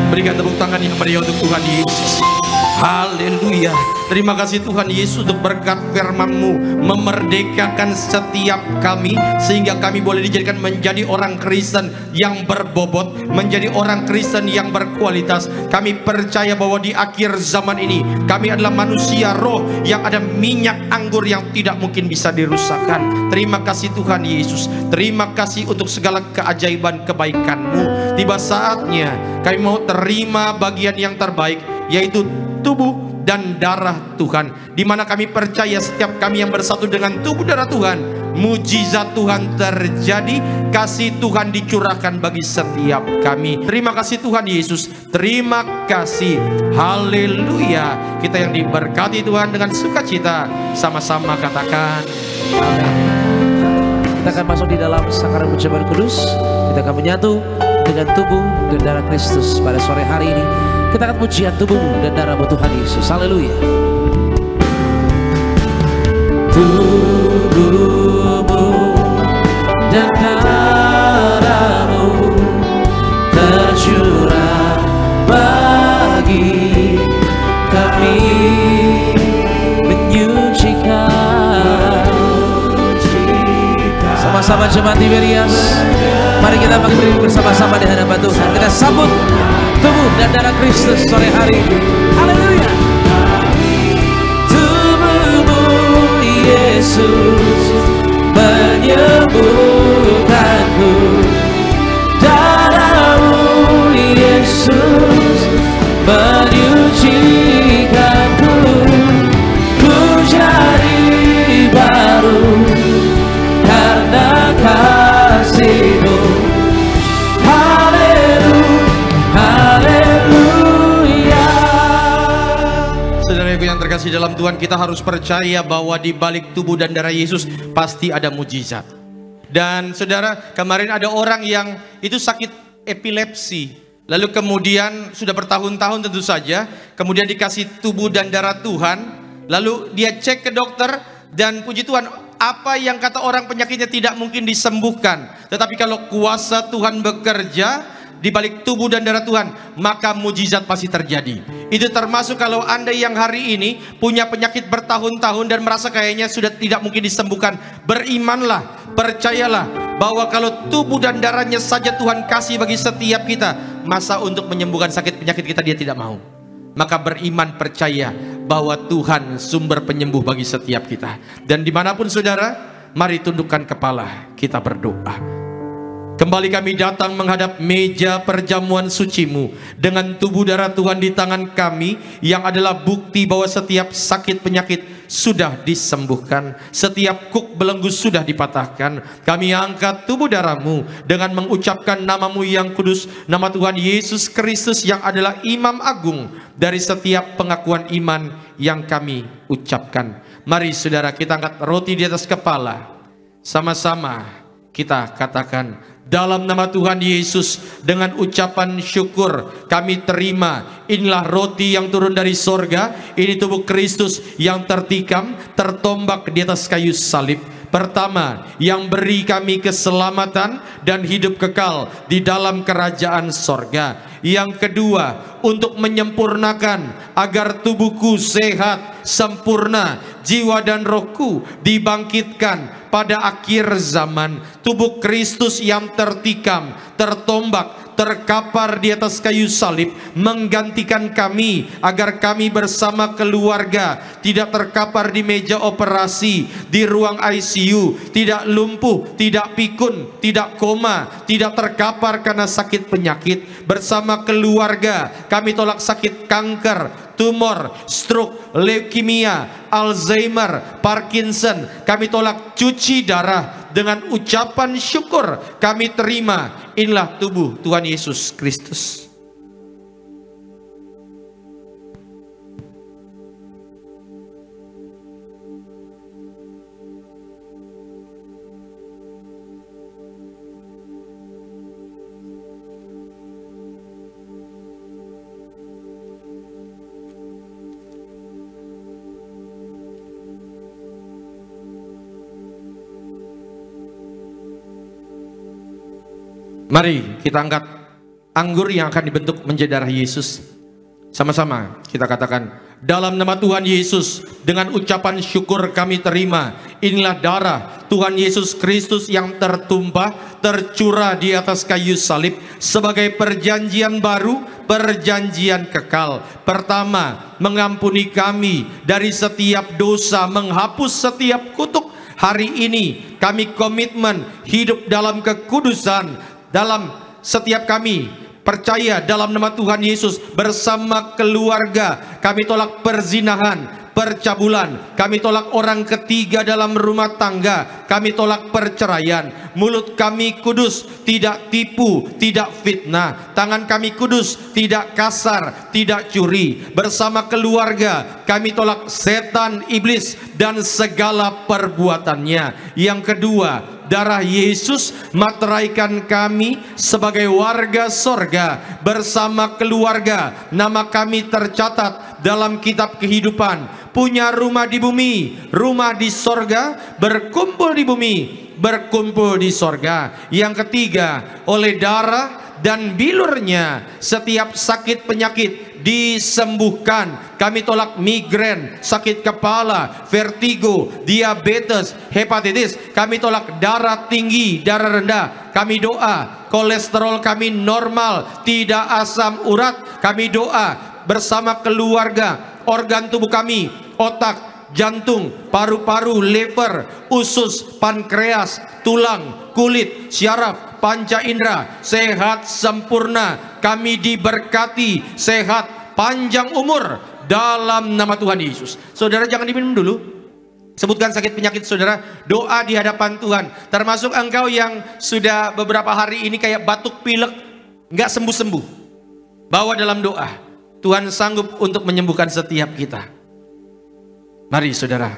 [SPEAKER 4] berikan tepuk tangan yang meriah untuk Tuhan Yesus. Haleluya. Terima kasih Tuhan Yesus untuk berkat firman-Mu memerdekakan setiap kami, sehingga kami boleh dijadikan menjadi orang Kristen yang berbobot, menjadi orang Kristen yang berkualitas. Kami percaya bahwa di akhir zaman ini kami adalah manusia roh yang ada minyak anggur yang tidak mungkin bisa dirusakkan. Terima kasih Tuhan Yesus. Terima kasih untuk segala keajaiban kebaikan-Mu. Tiba saatnya kami mau terima bagian yang terbaik, yaitu tubuh dan darah Tuhan, di mana kami percaya setiap kami yang bersatu dengan tubuh darah Tuhan, mujizat Tuhan terjadi, kasih Tuhan dicurahkan bagi setiap kami. Terima kasih Tuhan Yesus. Terima kasih. Haleluya. Kita yang diberkati Tuhan dengan sukacita, sama-sama katakan amin.
[SPEAKER 1] Kita akan masuk di dalam sakaran perjamuan kudus. Kita akan menyatu dengan tubuh dan darah Kristus pada sore hari ini. Kita akan pujian tubuh-Mu dan darah-Mu Tuhan Yesus. Haleluya. Tubuh-Mu dan darah-Mu tercurah bagi kami, menyucikan. Sama-sama jemaat Tiberias, mari kita berdiri bersama-sama di hadapan Tuhan. Kita sambut tubuh dan darah Kristus sore hari ini. Haleluya. Tubuh-Mu Yesus menyembuhkanku, darah-Mu Yesus menyucikanku, ku jadi baru karena kasih-Mu.
[SPEAKER 4] Saudara-saudara yang terkasih dalam Tuhan, kita harus percaya bahwa di balik tubuh dan darah Yesus pasti ada mujizat. Dan saudara, kemarin ada orang yang itu sakit epilepsi, lalu kemudian sudah bertahun-tahun tentu saja, kemudian dikasih tubuh dan darah Tuhan, lalu dia cek ke dokter, dan puji Tuhan, apa yang kata orang penyakitnya tidak mungkin disembuhkan, tetapi kalau kuasa Tuhan bekerja di balik tubuh dan darah Tuhan, maka mujizat pasti terjadi. Itu termasuk kalau Anda yang hari ini punya penyakit bertahun-tahun dan merasa kayaknya sudah tidak mungkin disembuhkan, berimanlah, percayalah bahwa kalau tubuh dan darahnya saja Tuhan kasih bagi setiap kita, masa untuk menyembuhkan sakit penyakit kita dia tidak mau. Maka beriman, percaya bahwa Tuhan sumber penyembuh bagi setiap kita. Dan dimanapun saudara, mari tundukkan kepala, kita berdoa. Kembali kami datang menghadap meja perjamuan sucimu dengan tubuh darah Tuhan di tangan kami, yang adalah bukti bahwa setiap sakit penyakit sudah disembuhkan, setiap kuk belenggu sudah dipatahkan. Kami angkat tubuh darahmu dengan mengucapkan namamu yang kudus, nama Tuhan Yesus Kristus yang adalah Imam Agung dari setiap pengakuan iman yang kami ucapkan. Mari saudara, kita angkat roti di atas kepala, sama-sama kita katakan, dalam nama Tuhan Yesus, dengan ucapan syukur kami terima, inilah roti yang turun dari sorga, ini tubuh Kristus yang tertikam, tertombak di atas kayu salib. Pertama, yang beri kami keselamatan dan hidup kekal di dalam kerajaan sorga. Yang kedua, untuk menyempurnakan agar tubuhku sehat, sempurna, jiwa dan rohku dibangkitkan pada akhir zaman. Tubuh Kristus yang tertikam, tertombak, terkapar di atas kayu salib menggantikan kami, agar kami bersama keluarga tidak terkapar di meja operasi, di ruang ICU, tidak lumpuh, tidak pikun, tidak koma, tidak terkapar karena sakit penyakit. Bersama keluarga kami tolak sakit kanker, tumor, stroke, leukemia, Alzheimer, Parkinson. Kami tolak cuci darah. Dengan ucapan syukur kami terima, inilah tubuh Tuhan Yesus Kristus. Mari kita angkat anggur yang akan dibentuk menjadi darah Yesus. Sama-sama kita katakan, dalam nama Tuhan Yesus, dengan ucapan syukur kami terima, inilah darah Tuhan Yesus Kristus yang tertumpah, tercurah di atas kayu salib sebagai perjanjian baru, perjanjian kekal. Pertama, mengampuni kami dari setiap dosa, menghapus setiap kutuk. Hari ini kami komitmen hidup dalam kekudusan. Dalam setiap kami percaya dalam nama Tuhan Yesus, bersama keluarga kami tolak perzinahan, percabulan, kami tolak orang ketiga dalam rumah tangga, kami tolak perceraian. Mulut kami kudus, tidak tipu, tidak fitnah. Tangan kami kudus, tidak kasar, tidak curi. Bersama keluarga kami tolak setan, iblis dan segala perbuatannya. Yang kedua, darah Yesus materaikan kami sebagai warga sorga. Bersama keluarga nama kami tercatat dalam kitab kehidupan, punya rumah di bumi, rumah di sorga, berkumpul di bumi, berkumpul di sorga. Yang ketiga, oleh darah dan bilurnya setiap sakit penyakit disembuhkan. Kami tolak migrain, sakit kepala, vertigo, diabetes, hepatitis. Kami tolak darah tinggi, darah rendah. Kami doa kolesterol kami normal, tidak asam urat. Kami doa bersama keluarga, organ tubuh kami, otak, jantung, paru-paru, liver, usus, pankreas, tulang, kulit, syaraf, panca indera sehat sempurna. Kami diberkati sehat, panjang umur dalam nama Tuhan Yesus. Saudara jangan diminum dulu. Sebutkan sakit penyakit saudara, doa di hadapan Tuhan. Termasuk engkau yang sudah beberapa hari ini kayak batuk pilek, nggak sembuh-sembuh. Bawa dalam doa. Tuhan sanggup untuk menyembuhkan setiap kita. Mari saudara,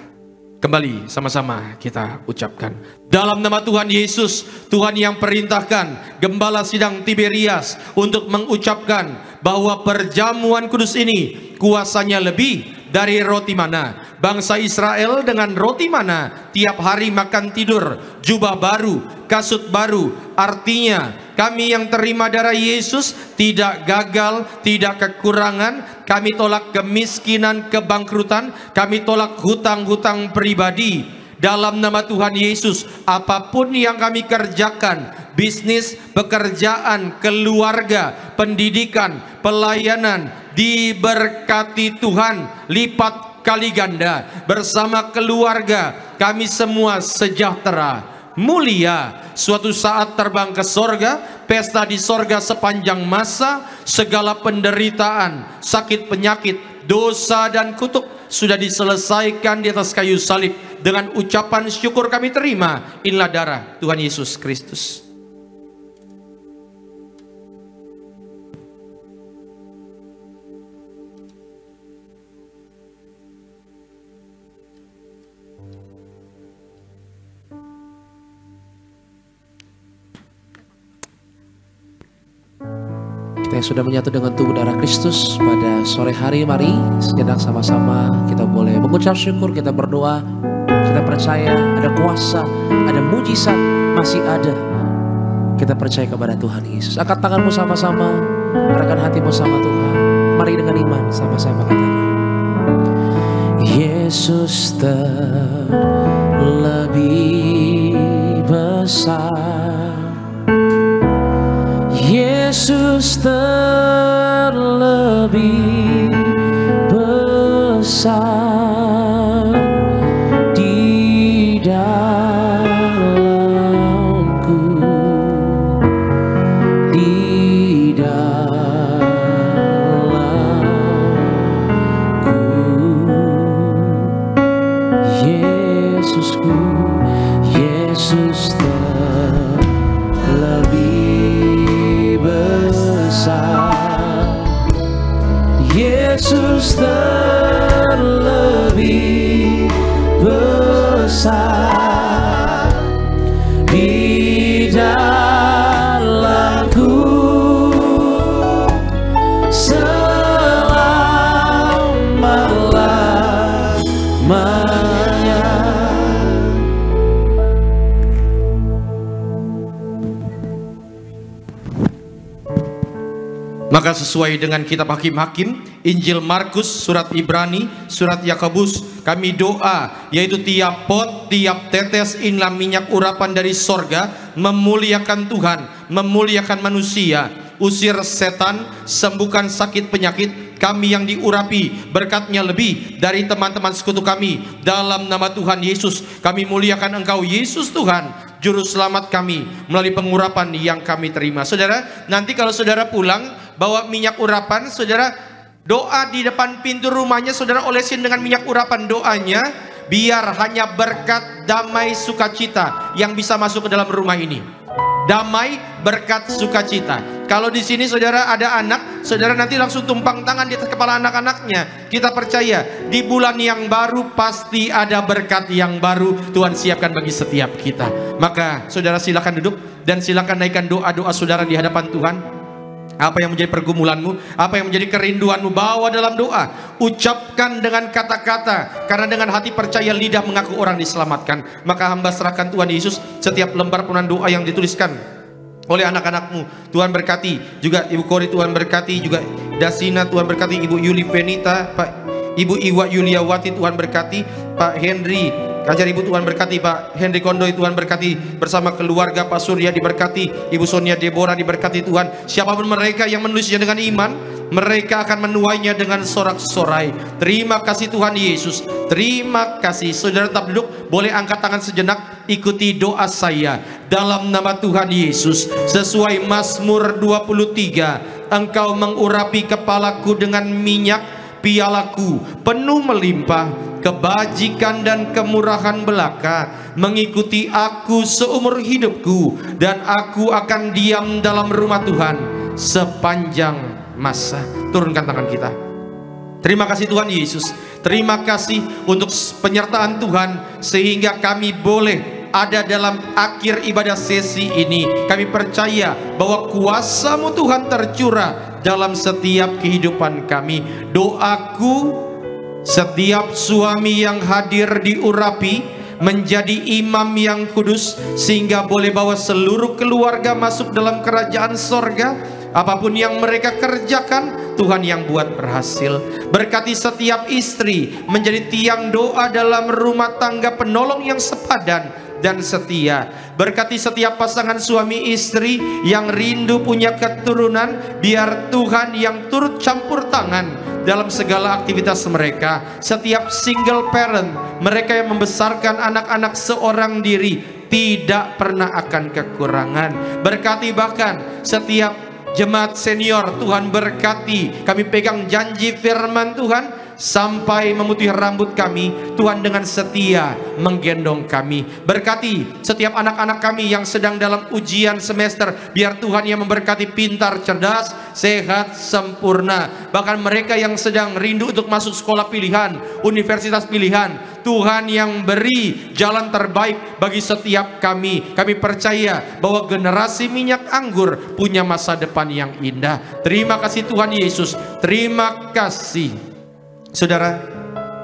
[SPEAKER 4] Kembali sama-sama kita ucapkan. Dalam nama Tuhan Yesus, Tuhan yang perintahkan Gembala Sidang Tiberias untuk mengucapkan bahwa perjamuan kudus ini kuasanya lebih dari roti mana. Bangsa Israel dengan roti mana tiap hari makan tidur, jubah baru, kasut baru. Artinya kami yang terima darah Yesus tidak gagal, tidak kekurangan. Kami tolak kemiskinan, kebangkrutan. Kami tolak hutang-hutang pribadi. Dalam nama Tuhan Yesus, apapun yang kami kerjakan, bisnis, pekerjaan, keluarga, pendidikan, pelayanan, diberkati Tuhan lipat kali ganda. Bersama keluarga kami semua sejahtera, mulia, suatu saat terbang ke sorga, pesta di sorga sepanjang masa. Segala penderitaan, sakit penyakit, dosa dan kutuk sudah diselesaikan di atas kayu salib. Dengan ucapan syukur kami terima, inilah darah Tuhan Yesus Kristus.
[SPEAKER 1] Kita yang sudah menyatu dengan tubuh darah Kristus pada sore hari, mari sejenak sama-sama kita boleh mengucap syukur, kita berdoa. Kita percaya ada kuasa, ada mujizat masih ada. Kita percaya kepada Tuhan Yesus. Angkat tanganmu sama-sama, arahkan hatimu sama Tuhan. Mari dengan iman sama-sama katakan, Yesus terlebih besar, Yesus terlebih besar di dalamku, di dalamku, Yesusku, Yesus terlebih besar, Yesus terlebih besar di dalamku selama-lamanya.
[SPEAKER 4] Maka sesuai dengan kitab Hakim-Hakim, Injil Markus, surat Ibrani, surat Yakobus, kami doa, yaitu tiap pot, tiap tetes inilah minyak urapan dari sorga, memuliakan Tuhan, memuliakan manusia, usir setan, sembuhkan sakit penyakit. Kami yang diurapi berkatnya lebih dari teman-teman sekutu kami. Dalam nama Tuhan Yesus, kami muliakan Engkau Yesus Tuhan, Juru Selamat kami, melalui pengurapan yang kami terima. Saudara, nanti kalau saudara pulang bawa minyak urapan, saudara doa di depan pintu rumahnya, saudara olesin dengan minyak urapan. Doanya, biar hanya berkat, damai, sukacita yang bisa masuk ke dalam rumah ini. Damai, berkat, sukacita. Kalau di sini saudara ada anak, saudara nanti langsung tumpang tangan di atas kepala anak-anaknya. Kita percaya di bulan yang baru pasti ada berkat yang baru Tuhan siapkan bagi setiap kita. Maka saudara silakan duduk dan silakan naikkan doa-doa saudara di hadapan Tuhan. Apa yang menjadi pergumulanmu, apa yang menjadi kerinduanmu, bawa dalam doa. Ucapkan dengan kata-kata, karena dengan hati percaya lidah mengaku orang diselamatkan. Maka hamba serahkan Tuhan Yesus setiap lembar penuhan doa yang dituliskan oleh anak-anakmu. Tuhan berkati juga Ibu Kori, Tuhan berkati juga Dasina, Tuhan berkati Ibu Yuli Venita, Ibu Iwa Yuliawati, Tuhan berkati Pak Henry Kajar, Ibu Tuhan berkati Pak Henry Kondoy, Tuhan berkati bersama keluarga Pak Surya diberkati, Ibu Sonia Deborah diberkati Tuhan. Siapapun mereka yang menulisnya dengan iman, mereka akan menuainya dengan sorak-sorai. Terima kasih Tuhan Yesus, terima kasih. Saudara tetap duduk, boleh angkat tangan sejenak, ikuti doa saya dalam nama Tuhan Yesus. Sesuai Mazmur 23, Engkau mengurapi kepalaku dengan minyak, pialaku penuh melimpah. Kebajikan dan kemurahan belaka mengikuti aku seumur hidupku, dan aku akan diam dalam rumah Tuhan sepanjang masa. Turunkan tangan kita. Terima kasih Tuhan Yesus. Terima kasih untuk penyertaan Tuhan sehingga kami boleh ada dalam akhir ibadah sesi ini. Kami percaya bahwa kuasa-Mu Tuhan tercurah dalam setiap kehidupan kami. Doaku, setiap suami yang hadir diurapi menjadi imam yang kudus sehingga boleh bawa seluruh keluarga masuk dalam kerajaan sorga. Apapun yang mereka kerjakan, Tuhan yang buat berhasil. Berkati setiap istri menjadi tiang doa dalam rumah tangga, penolong yang sepadan dan setia. Berkati setiap pasangan suami istri yang rindu punya keturunan, biar Tuhan yang turut campur tangan dalam segala aktivitas mereka. Setiap single parent, mereka yang membesarkan anak-anak seorang diri, tidak pernah akan kekurangan. Berkati bahkan setiap jemaat senior, Tuhan berkati. Kami pegang janji firman Tuhan sampai memutih rambut kami. Tuhan dengan setia menggendong kami. Berkati setiap anak-anak kami yang sedang dalam ujian semester, biar Tuhan yang memberkati pintar, cerdas, sehat, sempurna. Bahkan mereka yang sedang rindu untuk masuk sekolah pilihan, universitas pilihan, Tuhan yang beri jalan terbaik bagi setiap kami. Kami percaya bahwa generasi minyak anggur punya masa depan yang indah. Terima kasih Tuhan Yesus. Terima kasih. Saudara,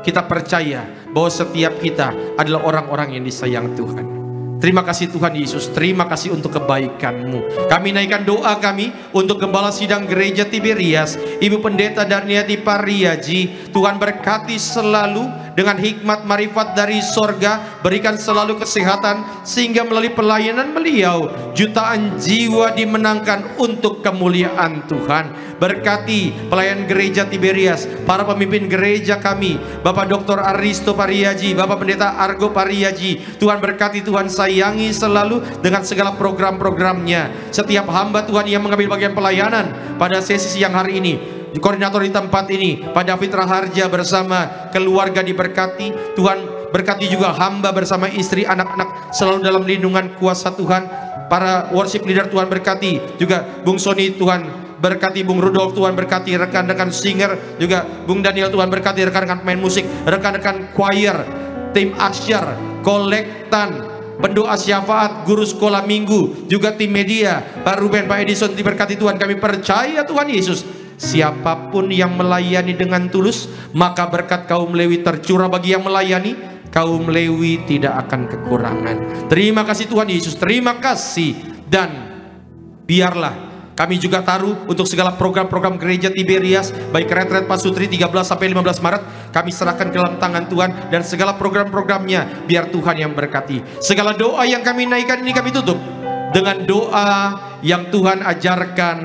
[SPEAKER 4] kita percaya bahwa setiap kita adalah orang-orang yang disayang Tuhan. Terima kasih Tuhan Yesus. Terima kasih untuk kebaikan-Mu. Kami naikkan doa kami untuk Gembala Sidang Gereja Tiberias, Ibu Pendeta Darniati Pariaji. Tuhan berkati selalu dengan hikmat marifat dari sorga. Berikan selalu kesehatan sehingga melalui pelayanan beliau jutaan jiwa dimenangkan untuk kemuliaan Tuhan. Berkati pelayan gereja Tiberias, para pemimpin gereja kami, Bapak Dr. Aristo Pariaji, Bapak Pendeta Argo Pariaji. Tuhan berkati, Tuhan sayangi selalu dengan segala program-programnya. Setiap hamba Tuhan yang mengambil bagian pelayanan pada sesi siang hari ini, koordinator di tempat ini, Pak David Raharja bersama keluarga diberkati. Tuhan berkati juga hamba bersama istri, anak-anak selalu dalam lindungan kuasa Tuhan. Para worship leader Tuhan berkati, juga Bung Sony Tuhan berkati, Bung Rudolf Tuhan berkati, rekan-rekan singer, juga Bung Daniel Tuhan berkati, rekan-rekan pemain musik, rekan-rekan choir, tim asyar, kolektan, pendoa syafaat, guru sekolah minggu, juga tim media, Pak Ruben, Pak Edison diberkati Tuhan. Kami percaya Tuhan Yesus, siapapun yang melayani dengan tulus, maka berkat kaum Lewi tercurah bagi yang melayani. Kaum Lewi tidak akan kekurangan. Terima kasih Tuhan Yesus. Terima kasih. Dan biarlah kami juga taruh untuk segala program-program gereja Tiberias, baik retret Pasutri 13 sampai 15 Maret, kami serahkan ke dalam tangan Tuhan, dan segala program-programnya biar Tuhan yang berkati. Segala doa yang kami naikkan ini kami tutup dengan doa yang Tuhan ajarkan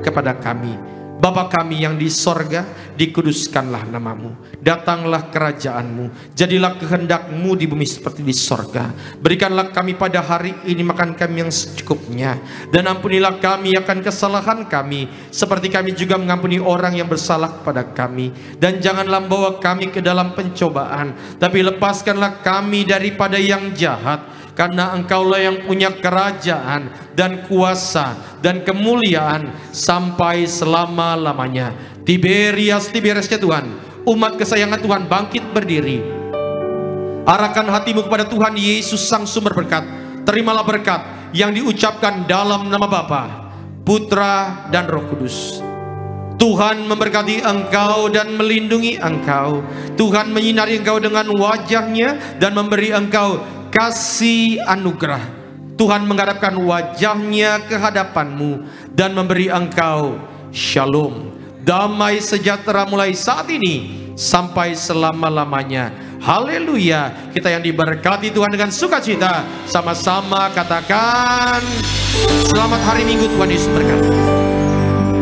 [SPEAKER 4] kepada kami. Bapa kami yang di sorga, dikuduskanlah namamu, datanglah kerajaan-Mu, jadilah kehendak-Mu di bumi seperti di sorga. Berikanlah kami pada hari ini makan kami yang secukupnya, dan ampunilah kami akan kesalahan kami, seperti kami juga mengampuni orang yang bersalah kepada kami. Dan janganlah membawa kami ke dalam pencobaan, tapi lepaskanlah kami daripada yang jahat. Karena Engkaulah yang punya kerajaan dan kuasa dan kemuliaan sampai selama-lamanya. Tiberias-Tiberiasnya Tuhan, umat kesayangan Tuhan bangkit berdiri. Arahkan hatimu kepada Tuhan Yesus Sang Sumber Berkat. Terimalah berkat yang diucapkan dalam nama Bapa, Putra dan Roh Kudus. Tuhan memberkati engkau dan melindungi engkau. Tuhan menyinari engkau dengan wajah-Nya dan memberi engkau kasih anugerah. Tuhan menghadapkan wajah-Nya ke hadapanmu dan memberi engkau shalom, damai sejahtera mulai saat ini sampai selama-lamanya. Haleluya. Kita yang diberkati Tuhan dengan sukacita, sama-sama katakan selamat hari Minggu. Tuhan Yesus berkati.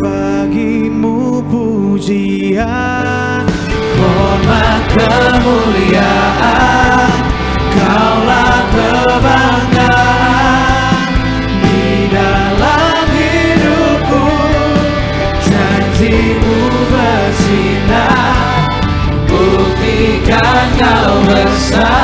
[SPEAKER 2] Bagimu pujian, hormat, kemuliaan, Kaulah kebanggaan di dalam hidupku. Janji-Mu bersinar, buktikan Kau besar.